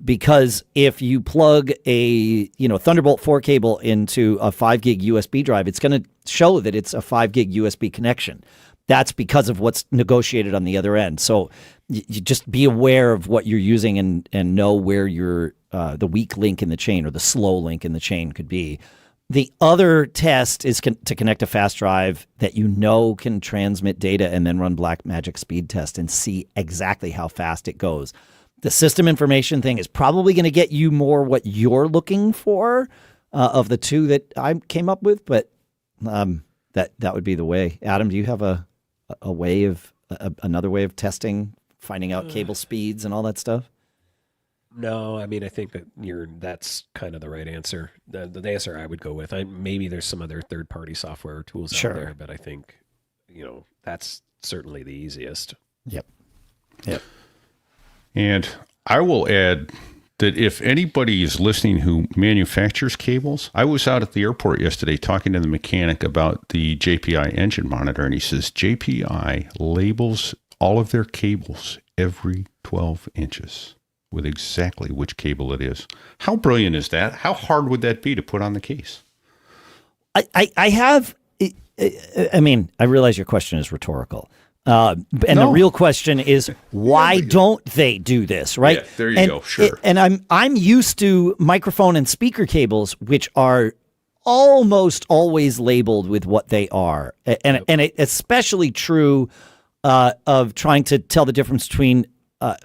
because if you plug a Thunderbolt 4 cable into a 5 gig USB drive, it's going to show that it's a 5 gig USB connection. That's because of what's negotiated on the other end. So you just be aware of what you're using and know where your the weak link in the chain or the slow link in the chain could be. The other test is to connect a fast drive that can transmit data, and then run Blackmagic speed test and see exactly how fast it goes. The system information thing is probably going to get you more what you're looking for of the two that I came up with, but that would be the way. Adam, do you have another way of testing, finding out cable speeds and all that stuff? No, I mean, I think that that's kind of the right answer. The answer I would go with. Maybe there's some other third-party software or tools out there, but I think, that's certainly the easiest. Yep. And I will add that if anybody is listening who manufactures cables, I was out at the airport yesterday talking to the mechanic about the JPI engine monitor, and he says JPI labels all of their cables every 12 inches. With exactly which cable it is. How brilliant is that? How hard would that be to put on the case? I realize your question is rhetorical. The real question is, why don't they do this, right? Yeah, there you go, sure. And I'm used to microphone and speaker cables, which are almost always labeled with what they are. And it's especially true of trying to tell the difference between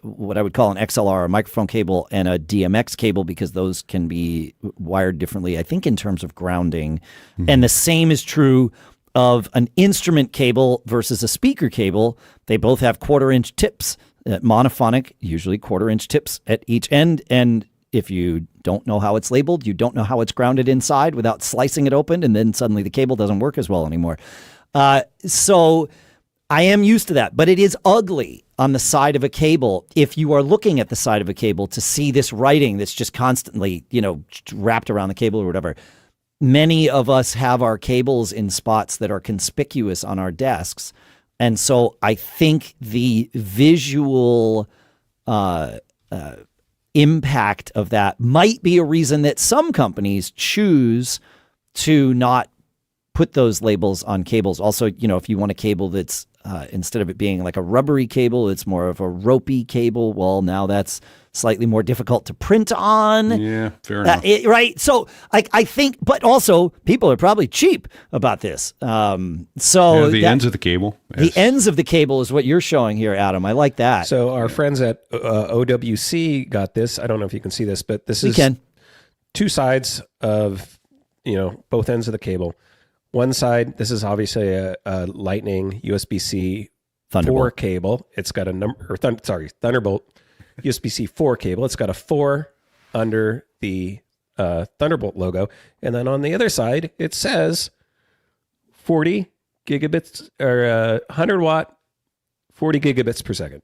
what I would call an XLR, a microphone cable, and a DMX cable, because those can be wired differently, I think, in terms of grounding. Mm-hmm. And the same is true of an instrument cable versus a speaker cable. They both have 1/4-inch tips, monophonic, usually 1/4-inch tips at each end. And if you don't know how it's labeled, you don't know how it's grounded inside without slicing it open, and then suddenly the cable doesn't work as well anymore. So I am used to that, but it is ugly on the side of a cable, if you are looking at the side of a cable, to see this writing that's just constantly, wrapped around the cable or whatever. Many of us have our cables in spots that are conspicuous on our desks. And so I think the visual impact of that might be a reason that some companies choose to not put those labels on cables. Also, if you want a cable that's instead of it being like a rubbery cable, it's more of a ropey cable. Well, now that's slightly more difficult to print on. Yeah, fair enough. Right. So I think, but also people are probably cheap about this. The ends of the cable. The ends of the cable is what you're showing here, Adam. I like that. So our friends at OWC got this. I don't know if you can see this, but this is two sides of, both ends of the cable. One side, this is obviously a Lightning USB-C 4 cable. It's got a Thunderbolt USB-C 4 cable. It's got a 4 under the Thunderbolt logo. And then on the other side, it says 40 gigabits or 100 watt, 40 gigabits per second.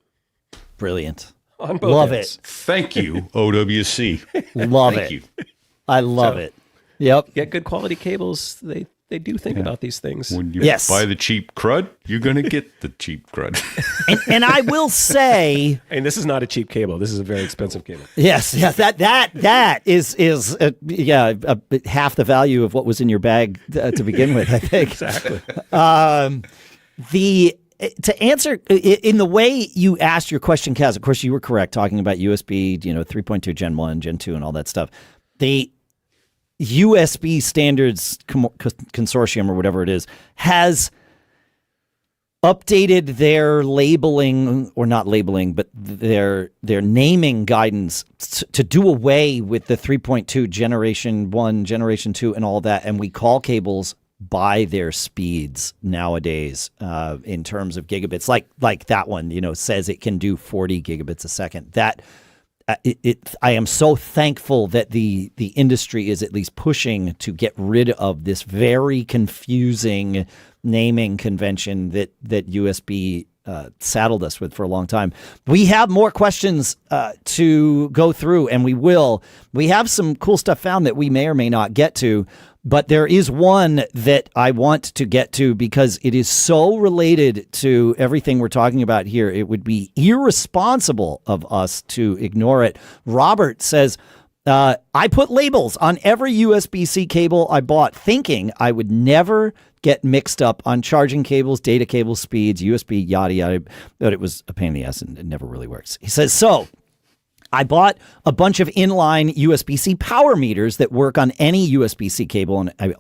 Brilliant. On both Love ends. it. Thank you, OWC. Love Thank it. you. I love it. Yep. Get good quality cables. They do think about these things. When you Yes. buy the cheap crud, you're going to get the cheap crud. And I will say, And this is not a cheap cable. This is a very expensive cable. yes, that is half the value of what was in your bag to begin with, I think. Exactly. To answer in the way you asked your question, Kaz, of course you were correct talking about USB, 3.2 Gen 1, Gen 2 and all that stuff. The USB Standards Consortium or whatever it is has updated their labeling, or not labeling, but their naming guidance to do away with the 3.2 Generation 1, Generation 2 and all that, and we call cables by their speeds nowadays in terms of gigabits, like that one, says it can do 40 gigabits a second. That I am so thankful that the industry is at least pushing to get rid of this very confusing naming convention that USB saddled us with for a long time. We have more questions to go through, and we will. We have some cool stuff found that we may or may not get to, but there is one that I want to get to because it is so related to everything we're talking about here. It would be irresponsible of us to ignore it. Robert says, I put labels on every USB-C cable I bought thinking I would never get mixed up on charging cables, data cable speeds, USB, yada, yada. But it was a pain in the ass and it never really works. He says, so I bought a bunch of inline USB-C power meters that work on any USB-C cable, and I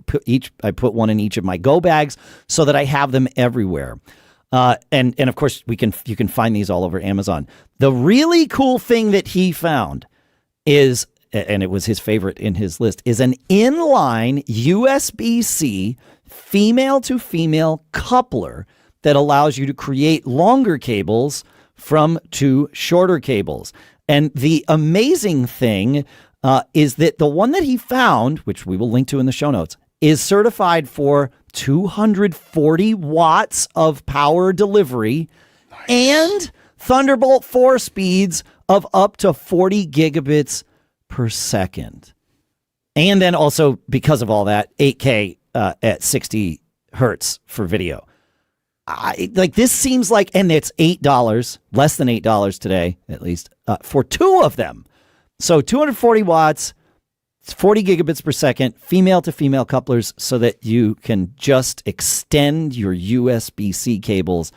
put one in each of my go bags so that I have them everywhere. And of course you can find these all over Amazon. The really cool thing that he found is, and it was his favorite in his list, is an inline USB-C female to female coupler that allows you to create longer cables from two shorter cables. And the amazing thing is that the one that he found, which we will link to in the show notes, is certified for 240 watts of power delivery and Thunderbolt 4 speeds of up to 40 gigabits per second. And then also, because of all that, 8K at 60 hertz for video. This seems like, and it's $8, less than $8 today, at least, for two of them. So 240 watts, 40 gigabits per second, female to female couplers, so that you can just extend your USB-C cables.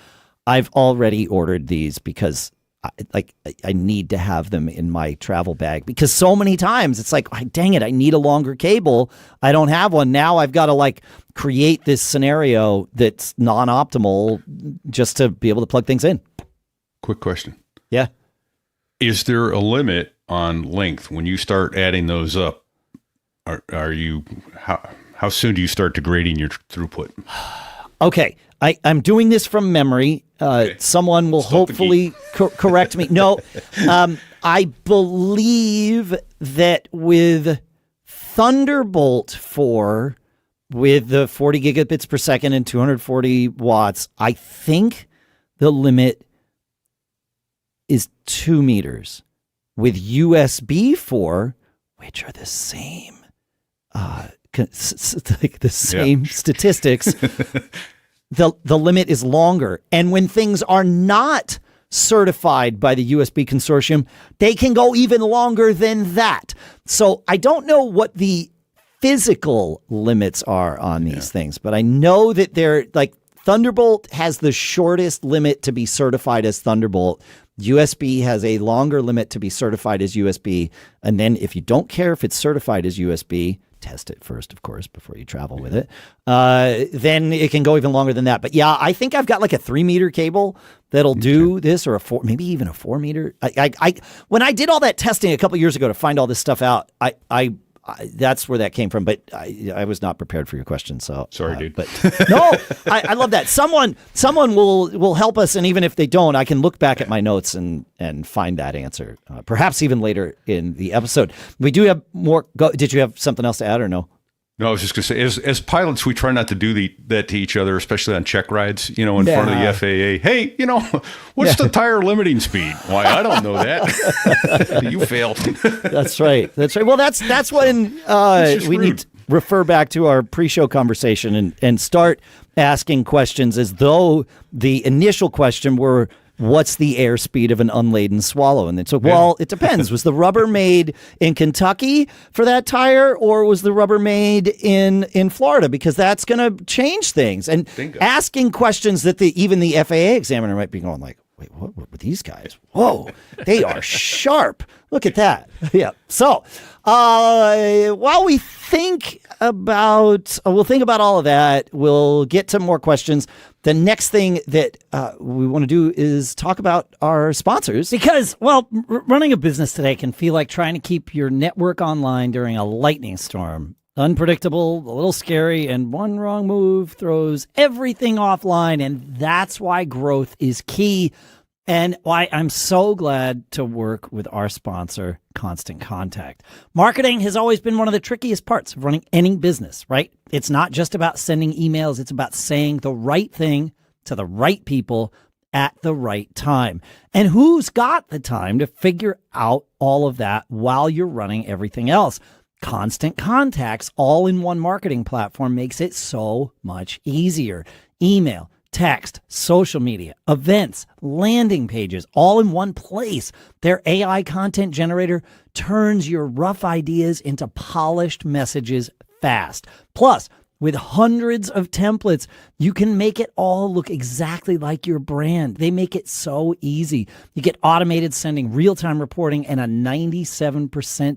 I've already ordered these because I need to have them in my travel bag, because so many times it's like, dang it, I need a longer cable. I don't have one. Now I've got to create this scenario that's non-optimal just to be able to plug things in. Quick question. Yeah. Is there a limit on length when you start adding those up? Are you, how soon do you start degrading your throughput? Okay. I'm doing this from memory. Okay. Someone will hopefully correct me. No, I believe that with Thunderbolt 4, with the 40 gigabits per second and 240 watts, I think the limit is 2 meters. With USB 4, which are the same, statistics, the limit is longer. And when things are not certified by the USB consortium, they can go even longer than that. So I don't know what the physical limits are on these things, but I know that they're Thunderbolt has the shortest limit to be certified as Thunderbolt. USB has a longer limit to be certified as USB. And then if you don't care if it's certified as USB, test it first, of course, before you travel with it. Then it can go even longer than that. But yeah, I think I've got a 3 meter cable that'll do this, or maybe even a 4 meter. When I did all that testing a couple years ago to find all this stuff out, I that's where that came from. But I was not prepared for your question. So sorry, dude. But no, I love that. Someone will help us, and even if they don't, I can look back at my notes and find that answer. Perhaps even later in the episode. We do have more. Did you have something else to add or no? No, I was just going to say, as pilots, we try not to do that to each other, especially on check rides, in front of the FAA. Hey, what's the tire limiting speed? Why, I don't know that. You failed. That's right. Well, that's when we need to refer back to our pre-show conversation and start asking questions as though the initial question were, what's the airspeed of an unladen swallow? And it's like, well, it depends. Was the rubber made in Kentucky for that tire, or was the rubber made in Florida? Because that's going to change things. And asking questions that even the FAA examiner might be going like, wait, what were these guys? Whoa, they are sharp. Look at that. Yeah. So while we think about, we'll think about all of that. We'll get to more questions. The next thing that we want to do is talk about our sponsors. Because, running a business today can feel like trying to keep your network online during a lightning storm. Unpredictable, a little scary, and one wrong move throws everything offline, and that's why growth is key, and why I'm so glad to work with our sponsor, Constant Contact. Marketing has always been one of the trickiest parts of running any business, right? It's not just about sending emails, it's about saying the right thing to the right people at the right time. And who's got the time to figure out all of that while you're running everything else? Constant Contact's all-in-one marketing platform makes it so much easier. Email, text, social media, events, landing pages, all in one place. Their AI content generator turns your rough ideas into polished messages fast. Plus, with hundreds of templates, you can make it all look exactly like your brand. They make it so easy. You get automated sending, real-time reporting, and a 97%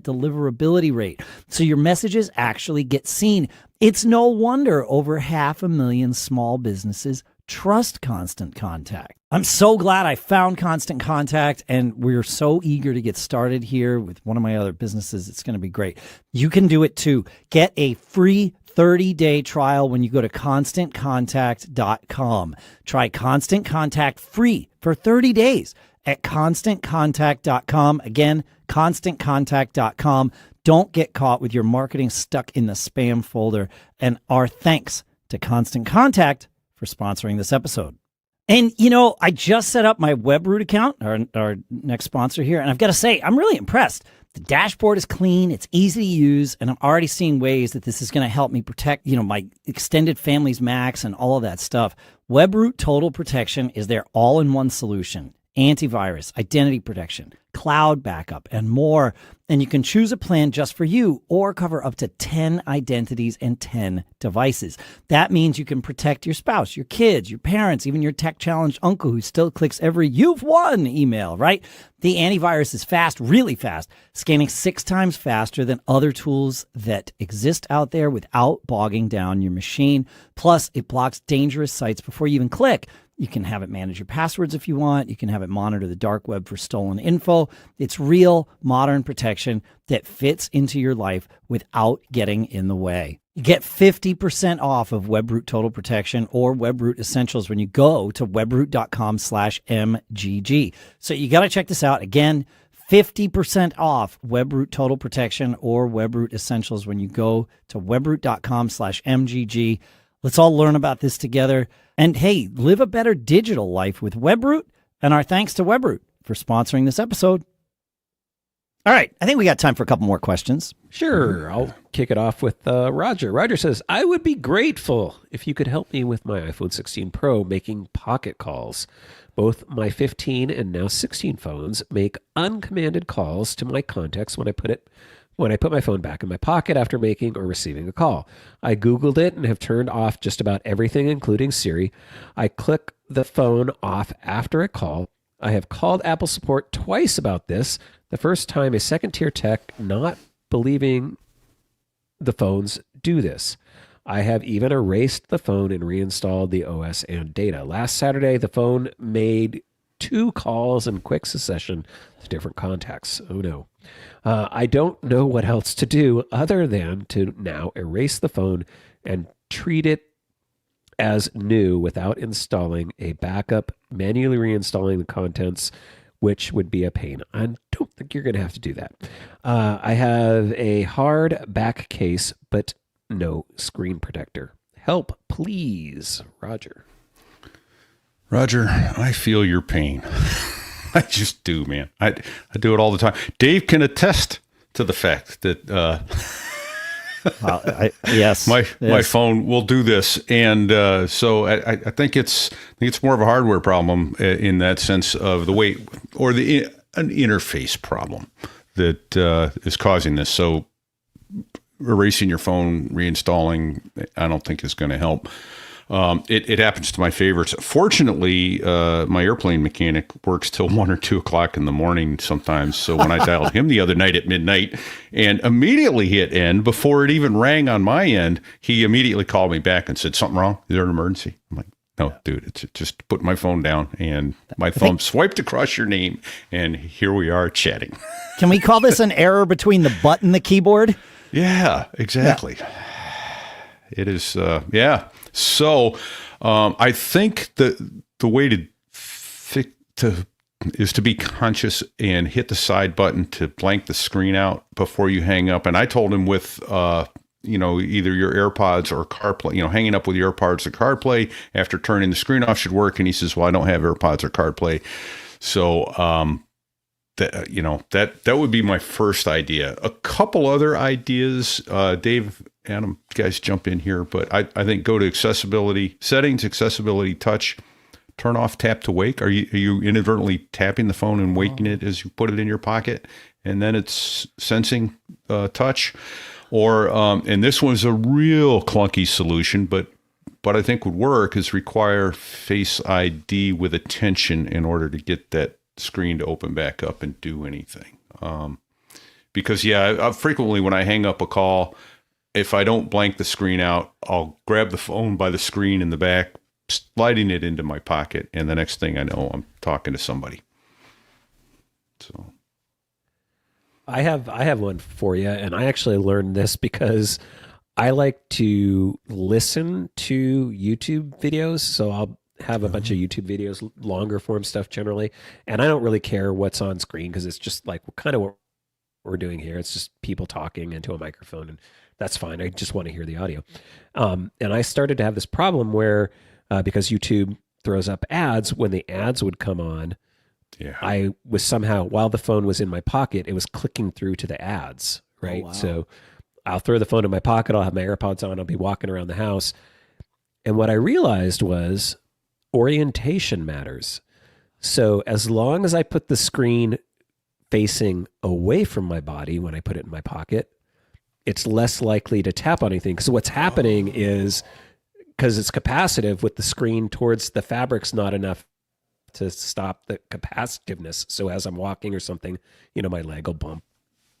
deliverability rate. So your messages actually get seen. It's no wonder over 500,000 small businesses trust Constant Contact. I'm so glad I found Constant Contact, and we're so eager to get started here with one of my other businesses. It's going to be great. You can do it too. Get a free 30-day trial when you go to ConstantContact.com. Try Constant Contact free for 30 days at ConstantContact.com. Again, ConstantContact.com. Don't get caught with your marketing stuck in the spam folder. And our thanks to Constant Contact for sponsoring this episode. And, I just set up my Webroot account, our next sponsor here, and I've got to say, I'm really impressed. The dashboard is clean, it's easy to use, and I'm already seeing ways that this is going to help me protect, my extended family's Macs and all of that stuff. Webroot Total Protection is their all-in-one solution. Antivirus, identity protection, cloud backup, and more. And you can choose a plan just for you or cover up to 10 identities and 10 devices. That means you can protect your spouse, your kids, your parents, even your tech-challenged uncle who still clicks every "you've won" email, right? The antivirus is fast, really fast, scanning 6 times faster than other tools that exist out there without bogging down your machine. Plus, it blocks dangerous sites before you even click. You can have it manage your passwords if you want. You can have it monitor the dark web for stolen info. It's real modern protection that fits into your life without getting in the way. You get 50% off of Webroot Total Protection or Webroot Essentials when you go to webroot.com/MGG. So you got to check this out. Again, 50% off Webroot Total Protection or Webroot Essentials when you go to webroot.com/MGG. Let's all learn about this together. And hey, live a better digital life with Webroot. And our thanks to Webroot for sponsoring this episode. All right, I think we got time for a couple more questions. Sure, I'll kick it off with Roger. Roger says, I would be grateful if you could help me with my iPhone 16 Pro making pocket calls. Both my 15 and now 16 phones make uncommanded calls to my contacts when I put my phone back in my pocket after making or receiving a call. I Googled it and have turned off just about everything, including Siri. I click the phone off after a call. I have called Apple support twice about this. The first time a second-tier tech not believing the phones do this. I have even erased the phone and reinstalled the OS and data. Last Saturday, the phone made 2 calls in quick succession to different contacts. Oh no. I don't know what else to do other than to now erase the phone and treat it as new without installing a backup, manually reinstalling the contents, which would be a pain. I don't think you're going to have to do that. I have a hard back case, but no screen protector. Help, please, Roger. Roger, I feel your pain. I just do, man. I do it all the time. Dave can attest to the fact that yes, my phone will do this, and so I think it's more of a hardware problem in that sense of the way, or an interface problem that is causing this. So erasing your phone, reinstalling, I don't think is going to help. It happens to my favorites. Fortunately, my airplane mechanic works till 1 or 2 o'clock in the morning sometimes. So when I dialed him the other night at midnight and immediately hit end before it even rang on my end, he immediately called me back and said, "Something wrong? Is there an emergency?" I'm like, "No, dude, it's just put my phone down," and my thumb swiped across your name, and here we are chatting. Can we call this an error between the butt and the keyboard? Yeah, exactly. Yeah. It is, yeah. So I think the way is to be conscious and hit the side button to blank the screen out before you hang up. And I told him with either your AirPods or CarPlay, hanging up with your AirPods or CarPlay after turning the screen off should work. And he says, "Well, I don't have AirPods or CarPlay." So that would be my first idea. A couple other ideas, Dave, Adam, you guys jump in here, but I think go to accessibility settings, accessibility touch, turn off tap to wake. Are you inadvertently tapping the phone and waking it as you put it in your pocket, and then it's sensing touch? Or and this one's a real clunky solution, but I think would work, is require Face ID with attention in order to get that screen to open back up and do anything. Because I frequently, when I hang up a call, if I don't blank the screen out, I'll grab the phone by the screen in the back, sliding it into my pocket, and the next thing I know, I'm talking to somebody. So I have one for you, and I actually learned this because I like to listen to YouTube videos. So I'll have a bunch of YouTube videos, longer form stuff generally, and I don't really care what's on screen because it's just like kind of what we're doing here. It's just people talking into a microphone, and that's fine. I just want to hear the audio. And I started to have this problem where because YouTube throws up ads, when the ads would come on, I was somehow, while the phone was in my pocket, it was clicking through to the ads, right? Oh, wow. So I'll throw the phone in my pocket, I'll have my AirPods on, I'll be walking around the house. And what I realized was orientation matters. So as long as I put the screen facing away from my body when I put it in my pocket, it's less likely to tap on anything. Because what's happening is, because it's capacitive with the screen towards the fabric's not enough to stop the capacitiveness. So as I'm walking or something, my leg will bump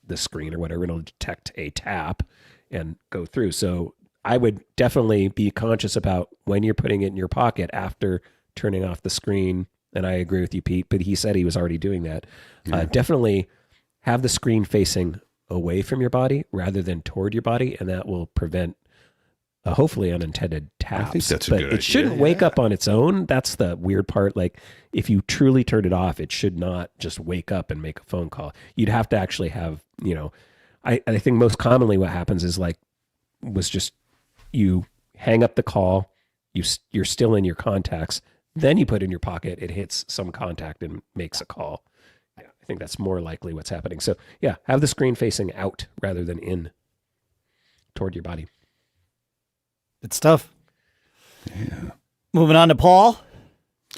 the screen or whatever, and it'll detect a tap and go through. So I would definitely be conscious about when you're putting it in your pocket after turning off the screen. And I agree with you, Pete, but he said he was already doing that. Yeah. Definitely have the screen facing away from your body rather than toward your body, and that will prevent hopefully unintended taps. I think that's a good idea. It shouldn't wake up on its own. That's the weird part. Like, if you truly turn it off, it should not just wake up and make a phone call. You'd have to actually have, I think most commonly what happens is just you hang up the call, you're still in your contacts, then you put it in your pocket, it hits some contact and makes a call. Yeah, I think that's more likely what's happening. So yeah, have the screen facing out rather than in toward your body. Good stuff. Yeah. Moving on to Paul.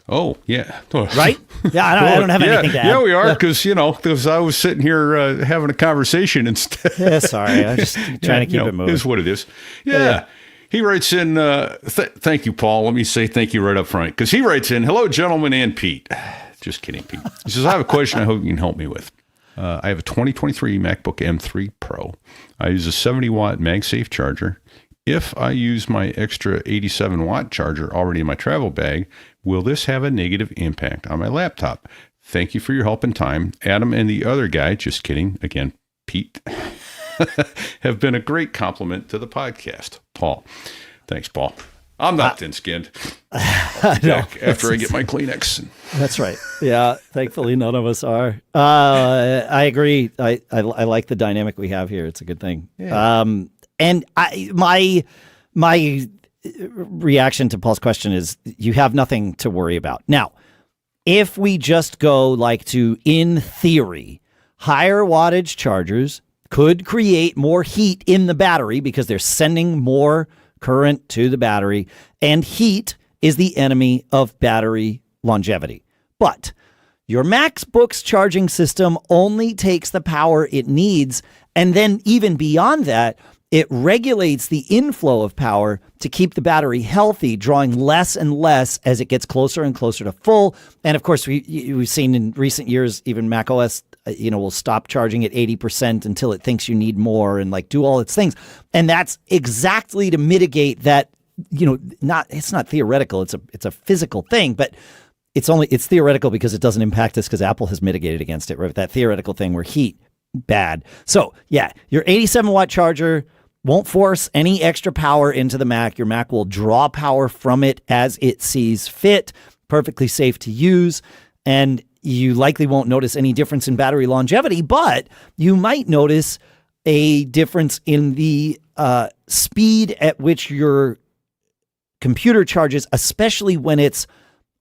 Oh, yeah. Right? Yeah, I don't have anything to add. Yeah, we are, because I was sitting here having a conversation instead. Yeah, sorry. I'm just trying to keep it moving. It is what it is. Yeah. He writes in, thank you, Paul. Let me say thank you right up front, because he writes in, "Hello, gentlemen and Pete." Just kidding, Pete. He says, "I have a question I hope you can help me with. I have a 2023 MacBook M3 Pro. I use a 70-watt MagSafe charger If I use my extra 87-watt charger already in my travel bag, will this have a negative impact on my laptop? Thank you for your help and time. Adam and the other guy, just kidding, again, Pete, have been a great compliment to the podcast. Paul. Thanks, Paul. I'm not thin-skinned. After I get my Kleenex. That's right. Yeah, thankfully none of us are. I agree. I like the dynamic we have here. It's a good thing. Yeah. And my reaction to Paul's question is you have nothing to worry about. Now, if we just go like to, in theory, higher wattage chargers could create more heat in the battery because they're sending more current to the battery, and heat is the enemy of battery longevity. But your MacBook's charging system only takes the power it needs, and then even beyond that, it regulates the inflow of power to keep the battery healthy, drawing less and less as it gets closer and closer to full. And of course, we've seen in recent years, even macOS, will stop charging at 80% until it thinks you need more and like do all its things. And that's exactly to mitigate that, it's not theoretical. It's a physical thing, but it's theoretical because it doesn't impact us because Apple has mitigated against it, right? That theoretical thing where heat, bad. So yeah, your 87-watt charger won't force any extra power into the Mac. Your Mac will draw power from it as it sees fit, perfectly safe to use. And you likely won't notice any difference in battery longevity, but you might notice a difference in the speed at which your computer charges, especially when it's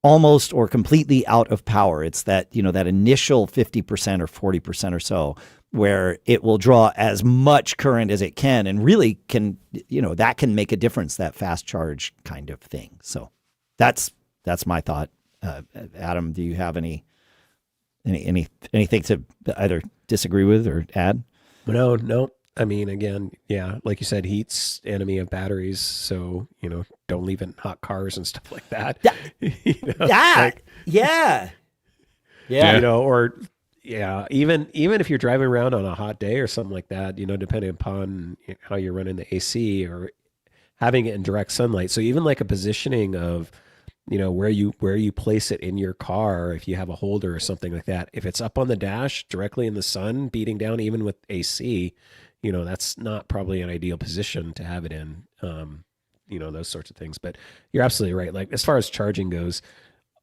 almost or completely out of power. It's that, that initial 50% or 40% or so where it will draw as much current as it can and really can, that can make a difference, that fast charge kind of thing. So that's my thought. Adam, do you have anything to either disagree with or add? No. I mean, again, yeah, like you said, heat's enemy of batteries. So, don't leave it in hot cars and stuff like that. Yeah. Even if you're driving around on a hot day or something like that, depending upon how you're running the AC or having it in direct sunlight. So even like a positioning of, where you place it in your car, if you have a holder or something like that, if it's up on the dash directly in the sun, beating down even with AC, that's not probably an ideal position to have it in, those sorts of things. But you're absolutely right. Like as far as charging goes,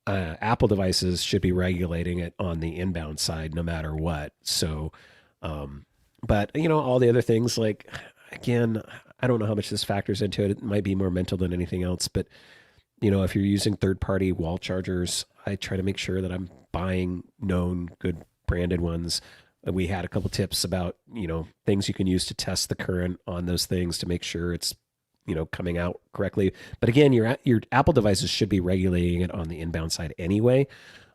Apple devices should be regulating it on the inbound side no matter what. So, but all the other things, like, again, I don't know how much this factors into it. It might be more mental than anything else, but if you're using third-party wall chargers, I try to make sure that I'm buying known, good branded ones. We had a couple tips about, things you can use to test the current on those things to make sure it's, coming out correctly. But again, your Apple devices should be regulating it on the inbound side anyway.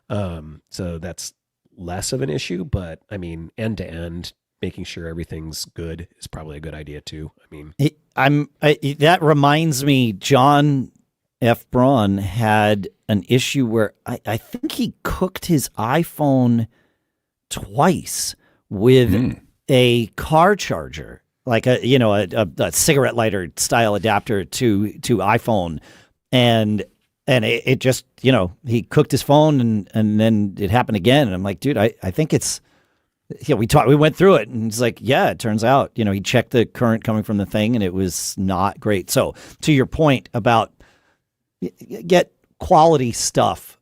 So that's less of an issue, but I mean, end to end, making sure everything's good is probably a good idea too. I mean, that reminds me, John F. Braun had an issue where I think he cooked his iPhone twice with a car charger, like a cigarette lighter style adapter to iPhone, and it just he cooked his phone and then it happened again, and I'm like, dude, I think it's we went through it, and it's like, yeah, it turns out he checked the current coming from the thing and it was not great. So to your point about get quality stuff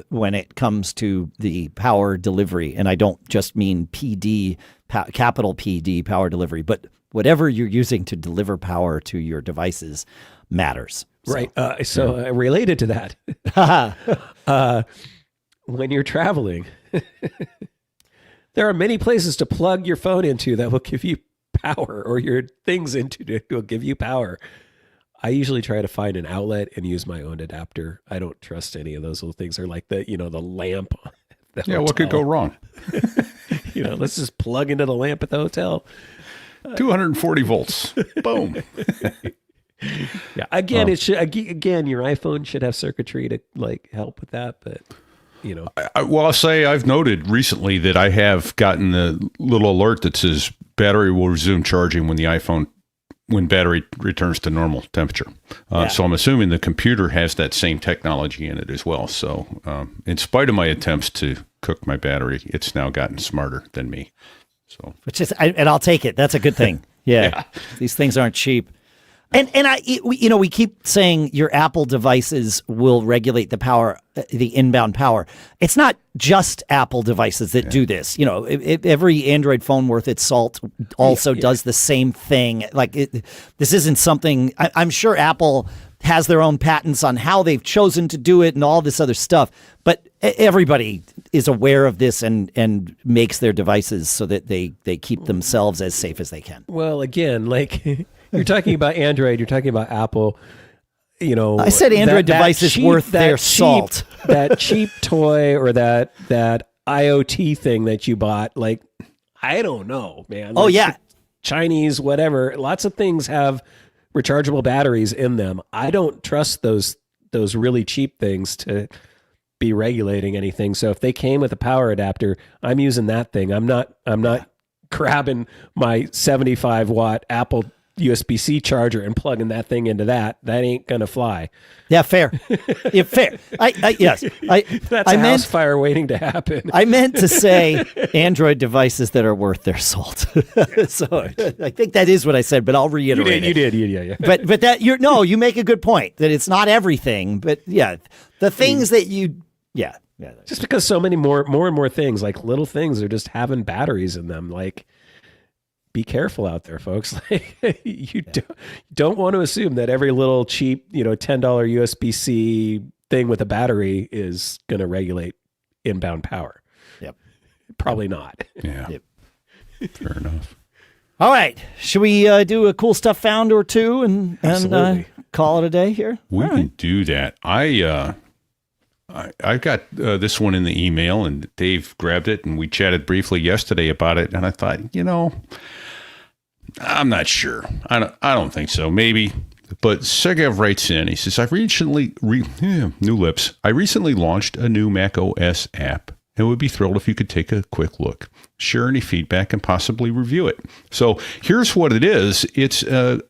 when it comes to the power delivery. And I don't just mean PD, capital PD power delivery, but whatever you're using to deliver power to your devices matters. Right. So related to that, when you're traveling, there are many places to plug your phone into that will give you power, or your things into that will give you power. I usually try to find an outlet and use my own adapter. I don't trust any of those little things. They're like the lamp. What could go wrong? Let's just plug into the lamp at the hotel. 240 volts. Boom. Yeah. Again, your iPhone should have circuitry to help with that, but I'll say I've noted recently that I have gotten the little alert that says battery will resume charging when the iPhone when battery returns to normal temperature. So I'm assuming the computer has that same technology in it as well. So in spite of my attempts to cook my battery, it's now gotten smarter than me. So, which is, and I'll take it. That's a good thing. Yeah. These things aren't cheap. And we keep saying your Apple devices will regulate the power, the inbound power. It's not just Apple devices that do this. Every Android phone worth its salt also does the same thing. Like this isn't something. I'm sure Apple has their own patents on how they've chosen to do it and all this other stuff. But everybody is aware of this and makes their devices so that they keep themselves as safe as they can. Well, again, like. You're talking about Android. You're talking about Apple. I said Android devices worth their salt. That cheap toy or that IoT thing that you bought. Like, I don't know, man. Oh, yeah. Chinese, whatever. Lots of things have rechargeable batteries in them. I don't trust those really cheap things to be regulating anything. So if they came with a power adapter, I'm using that thing. I'm not grabbing my 75 watt Apple USB-C charger and plugging that thing into that. That ain't gonna fly. Yeah, fair. Yeah, fair. Yes. That's a house fire waiting to happen. I meant to say Android devices that are worth their salt. So I think that is what I said, but I'll reiterate You did. Yeah. But that you make a good point that it's not everything, but yeah, the things that you just because so many more and more things, like little things, are just having batteries in them, like. Be careful out there, folks. Like, you don't want to assume that every little cheap, $10 USB-C thing with a battery is going to regulate inbound power. Yep. Probably not. Yeah. Yep. Fair enough. All right. Should we do a cool stuff found or two and call it a day here? We can do that. I got this one in the email, and Dave grabbed it, and we chatted briefly yesterday about it. And I thought, I'm not sure. I don't think so. Maybe. But Segev writes in. He says, I recently launched a new Mac OS app and would be thrilled if you could take a quick look, share any feedback, and possibly review it. So here's what it is. It's a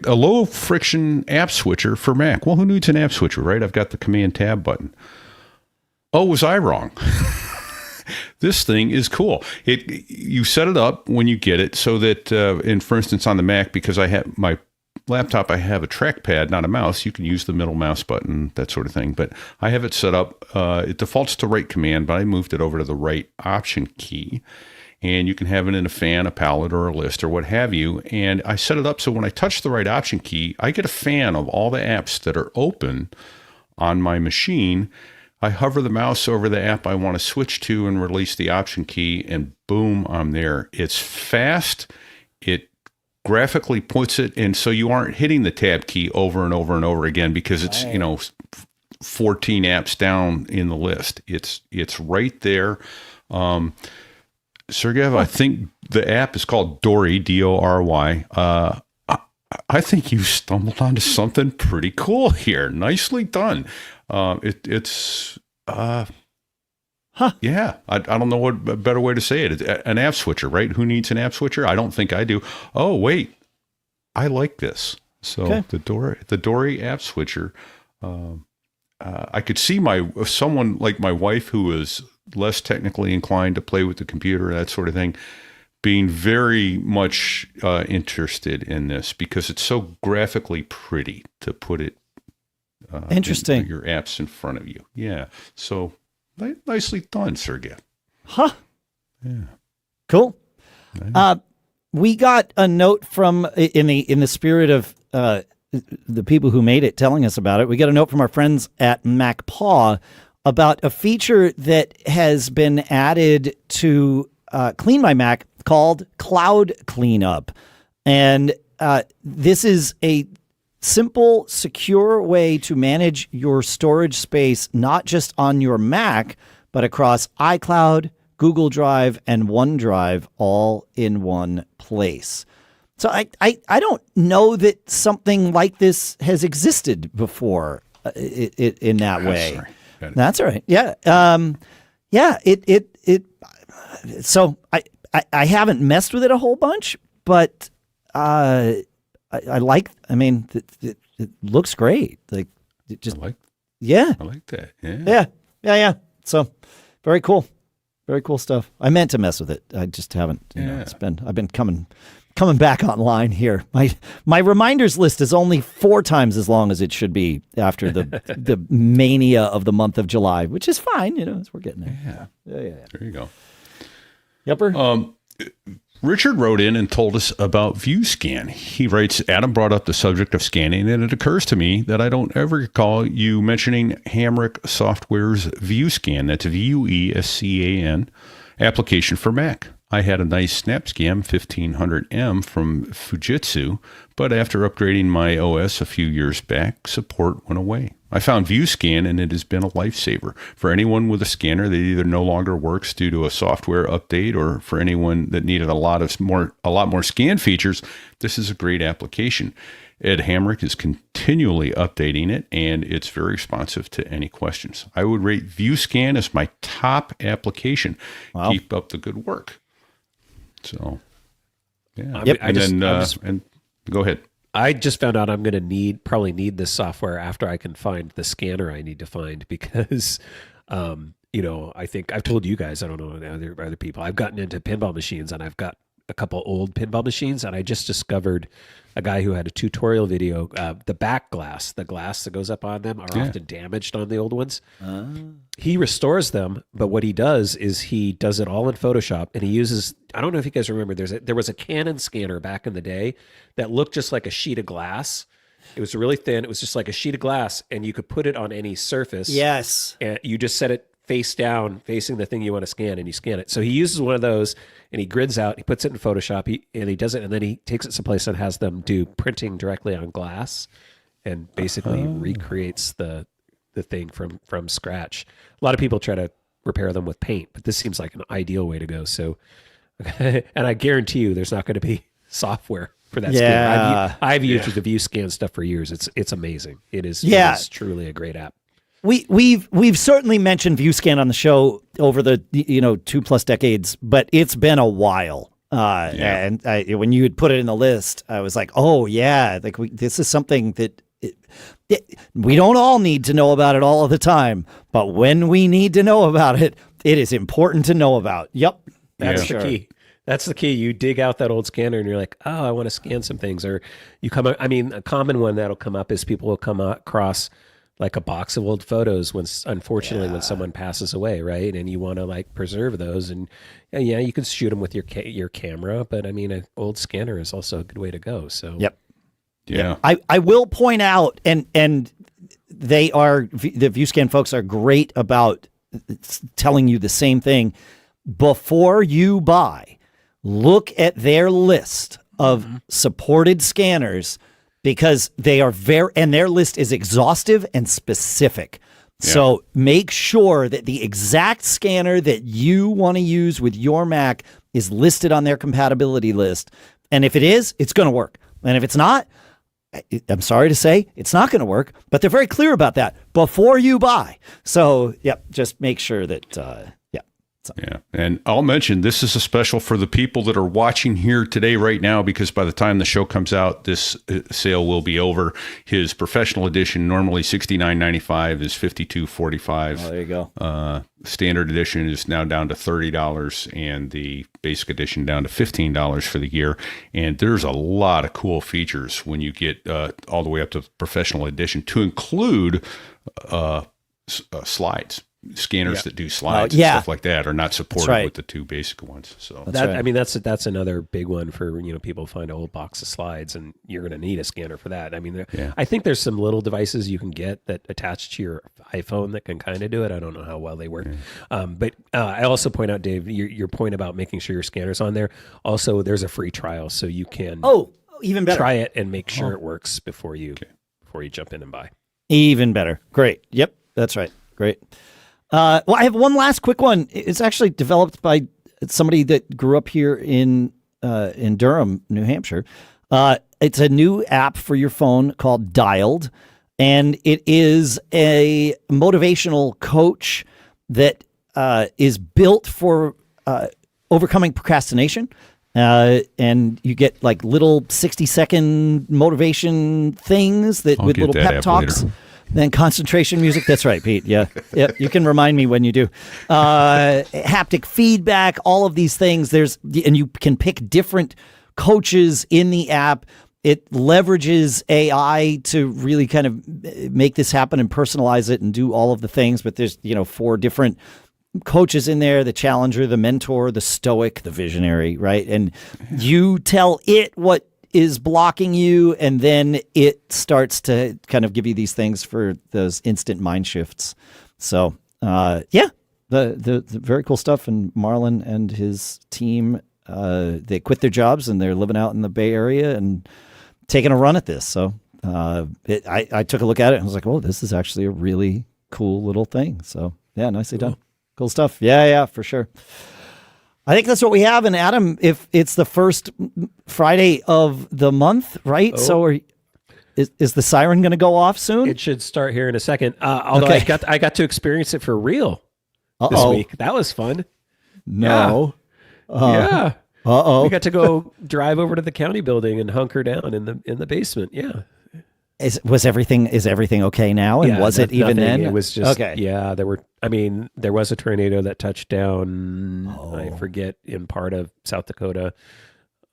low friction app switcher for Mac. Well, who needs an app switcher, right? I've got the Command Tab button. Oh, was I wrong? This thing is cool. You set it up when you get it so that, for instance, on the Mac, because I have my laptop, I have a trackpad, not a mouse. You can use the middle mouse button, that sort of thing. But I have it set up. It defaults to right command, but I moved it over to the right option key. And you can have it in a fan, a palette, or a list, or what have you. And I set it up so when I touch the right option key, I get a fan of all the apps that are open on my machine. I hover the mouse over the app I want to switch to and release the option key, and boom, I'm there. It's fast. It graphically puts it, and so you aren't hitting the tab key over and over and over again because it's 14 apps down in the list. It's right there. Segev, I think the app is called Dory, D-O-R-Y. I think you stumbled onto something pretty cool here. Nicely done. It's yeah. I don't know what a better way to say it. It's an app switcher, right? Who needs an app switcher? I don't think I do. Oh wait, I like this. So the Dory app switcher. I could see someone like my wife who is less technically inclined to play with the computer, that sort of thing, being very much interested in this because it's so graphically pretty to put it. Interesting. Your apps in front of you. Yeah. So nicely done, Sergey. Huh. Yeah. Cool. Nice. We got a note from in the spirit of the people who made it telling us about it. We got a note from our friends at MacPaw about a feature that has been added to CleanMyMac called Cloud Cleanup. And this is a simple, secure way to manage your storage space, not just on your Mac, but across iCloud, Google Drive, and OneDrive all in one place. So I don't know that something like this has existed before in that way. That's all right. Yeah. So I haven't messed with it a whole bunch, but I like. I mean, it looks great. Like it just. Yeah. I like that. Yeah. Yeah. So, very cool. Very cool stuff. I meant to mess with it. I just haven't. I've been coming back online here. My reminders list is only 4 times as long as it should be after the mania of the month of July, which is fine. As we're getting there. Yeah. There you go. Yepper. Richard wrote in and told us about VueScan. He writes, Adam brought up the subject of scanning, and it occurs to me that I don't ever recall you mentioning Hamrick Software's VueScan. That's VueScan application for Mac. I had a nice SnapScan 1500M from Fujitsu, but after upgrading my OS a few years back, support went away. I found VueScan, and it has been a lifesaver for anyone with a scanner that either no longer works due to a software update, or for anyone that needed a lot more scan features. This is a great application. Ed Hamrick is continually updating it, and it's very responsive to any questions. I would rate VueScan as my top application. Wow. Keep up the good work. So, yeah. Yep. And go ahead. I just found out I'm going to probably need this software after I can find the scanner I need to find, because, I think I've told you guys, I don't know other people, I've gotten into pinball machines, and I've got a couple old pinball machines, and I just discovered a guy who had a tutorial video. The back glass, the glass that goes up on them, are often damaged on the old ones. He restores them, but what he does is he does it all in Photoshop, and he uses, I don't know if you guys remember, there was a Canon scanner back in the day that looked just like a sheet of glass. It was really thin. It was just like a sheet of glass, and you could put it on any surface. Yes. And you just set it face down, facing the thing you want to scan, and you scan it. So he uses one of those, and he grids out, he puts it in Photoshop, and he does it, and then he takes it someplace and has them do printing directly on glass, and basically recreates the thing from scratch. A lot of people try to repair them with paint, but this seems like an ideal way to go. So, and I guarantee you there's not going to be software for that scanner. I've used the VueScan stuff for years. It's amazing. It is truly a great app. We've certainly mentioned VueScan on the show over the 2+ decades, but it's been a while. And when you had put it in the list, I was like, oh yeah, like this is something that we don't all need to know about it all of the time, but when we need to know about it, it is important to know about. Yep, that's the key. That's the key. You dig out that old scanner and you're like, oh, I want to scan some things. Or a common one that'll come up is people will come across like a box of old photos when someone passes away, right? And you want to like preserve those, and you can shoot them with your camera, but I mean, an old scanner is also a good way to go. So yeah. I will point out, and the VueScan folks are great about telling you the same thing. Before you buy, look at their list of supported scanners, because they are and their list is exhaustive and specific. Yeah. So make sure that the exact scanner that you want to use with your Mac is listed on their compatibility list. And if it is, it's going to work. And if it's not, I'm sorry to say, it's not going to work, but they're very clear about that before you buy. So, just make sure that, Yeah, and I'll mention this is a special for the people that are watching here today right now, because by the time the show comes out, this sale will be over. His professional edition, normally $69.95, is $52.45. Oh, there you go. Standard edition is now down to $30, and the basic edition down to $15 for the year. And there's a lot of cool features when you get all the way up to professional edition, to include slides. Scanners that do slides and stuff like that are not supported with the two basic ones. So that's another big one for people find an old box of slides, and you're going to need a scanner for that. I mean, I think there's some little devices you can get that attach to your iPhone that can kind of do it. I don't know how well they work, but I also point out, Dave, your point about making sure your scanner's on there. Also, there's a free trial, so you can even better try it and make sure it works before you jump in and buy. Even better. Great. Yep, that's right. Great. Well, I have one last quick one. It's actually developed by somebody that grew up here in Durham, New Hampshire. It's a new app for your phone called Dialed, and it is a motivational coach that is built for overcoming procrastination. and you get like little 60-second motivation things that I'll with get little that pep app talks. later. Then concentration music. That's right, Pete. Yeah. You can remind me when you do. Haptic feedback, all of these things. And you can pick different coaches in the app. It leverages AI to really kind of make this happen and personalize it and do all of the things. But there's, 4 different coaches in there: the challenger, the mentor, the stoic, the visionary, right? And you tell it what is blocking you, and then it starts to kind of give you these things for those instant mind shifts. So the very cool stuff. And Marlon and his team, they quit their jobs and they're living out in the Bay Area and taking a run at this. So I took a look at it and was like, oh, this is actually a really cool little thing. So yeah, nicely done. Cool stuff. Yeah, for sure. I think that's what we have. And Adam, if it's the first Friday of the month, right? Oh. So is the siren going to go off soon? It should start here in a second. Although Okay. I got to experience it for real this Uh-oh. week. That was fun. No. Yeah. Uh-oh. We got to go drive over to the county building and hunker down in the basement. Yeah. Is everything okay now? And Yeah, was it even nothing. then? It was just, okay. yeah, there was a tornado that touched down, I forget, in part of South Dakota.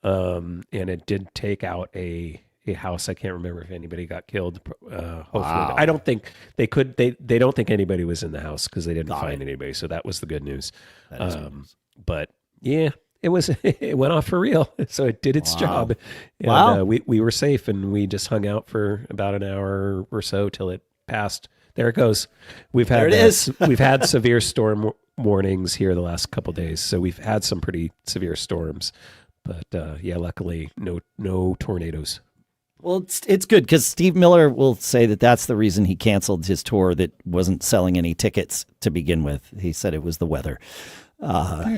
And it did take out a house. I can't remember if anybody got killed. Hopefully. Wow. I don't think they don't think anybody was in the house because they didn't find anybody. So that was the good news. That is good news. But yeah, it went off for real. So it did its job. And, Wow. we were safe, and we just hung out for about an hour or so till it passed. There it goes. We've had we've had severe storm warnings here the last couple of days. So we've had some pretty severe storms, but luckily no tornadoes. Well, it's good because Steve Miller will say that that's the reason he canceled his tour that wasn't selling any tickets to begin with. He said it was the weather.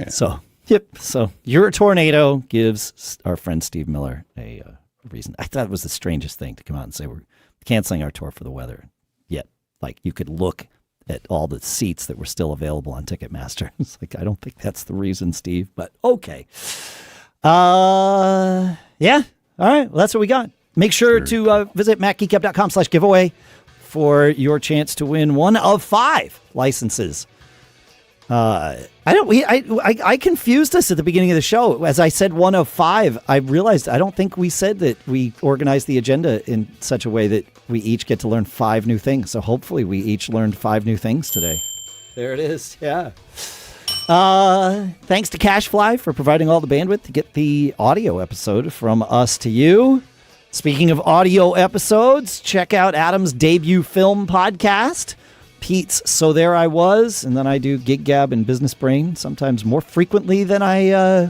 So, yep. So your tornado gives our friend Steve Miller a reason. I thought it was the strangest thing to come out and say we're canceling our tour for the weather. Yet, like, you could look at all the seats that were still available on Ticketmaster. It's like, I don't think that's the reason, Steve, but okay. Yeah. All right. Well, that's what we got. Make sure to visit macgeekgab.com/giveaway for your chance to win one of 5 licenses. I confused us at the beginning of the show. As I said 1 of 5, I realized I don't think we said that we organized the agenda in such a way that we each get to learn 5 new things. So hopefully we each learned 5 new things today. There it is. Yeah. Thanks to Cashfly for providing all the bandwidth to get the audio episode from us to you. Speaking of audio episodes, check out Adam's debut film podcast, Pete's So There I Was, and then I do Geek Gab and Business Brain, sometimes more frequently than I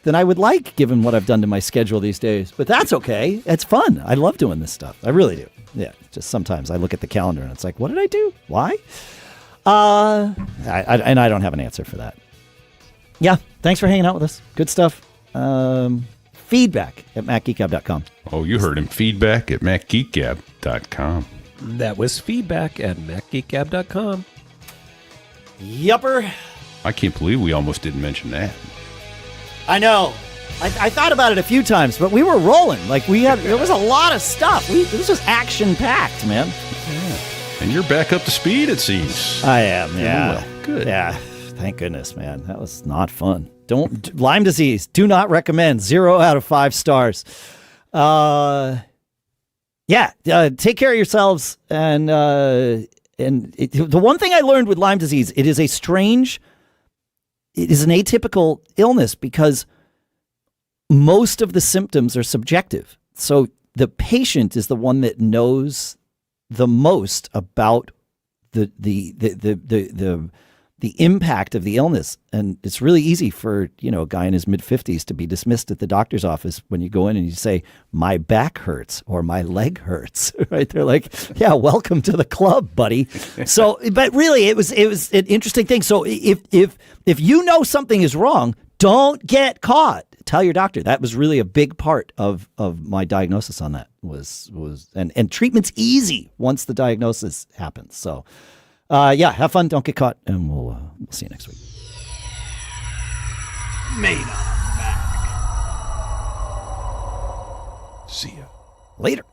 would like, given what I've done to my schedule these days. But that's okay. It's fun. I love doing this stuff. I really do. Yeah, just sometimes I look at the calendar and it's like, what did I do? Why? And I don't have an answer for that. Yeah, thanks for hanging out with us. Good stuff. Feedback at macgeekgab.com. Oh, you heard him. Feedback at macgeekgab.com. That was feedback at macgeekgab.com. Yupper. I can't believe we almost didn't mention that. I know. I thought about it a few times, but we were rolling. Like, there was a lot of stuff. This was action-packed, man. Yeah. And you're back up to speed, it seems. I am, yeah. Well, good. Yeah, thank goodness, man. That was not fun. Lyme disease, do not recommend. 0 out of 5 stars. Take care of yourselves. And the one thing I learned with Lyme disease, it is an atypical illness because most of the symptoms are subjective. So the patient is the one that knows the most about the impact of the illness. And it's really easy for, a guy in his mid-50s to be dismissed at the doctor's office when you go in and you say, my back hurts or my leg hurts, right? They're like, yeah, welcome to the club, buddy. So, but really it was an interesting thing. So if you know something is wrong, don't get caught. Tell your doctor. That was really a big part of my diagnosis on that and treatment's easy once the diagnosis happens. So, have fun. Don't get caught. And we'll see you next week. Made on Mac. See ya. Later.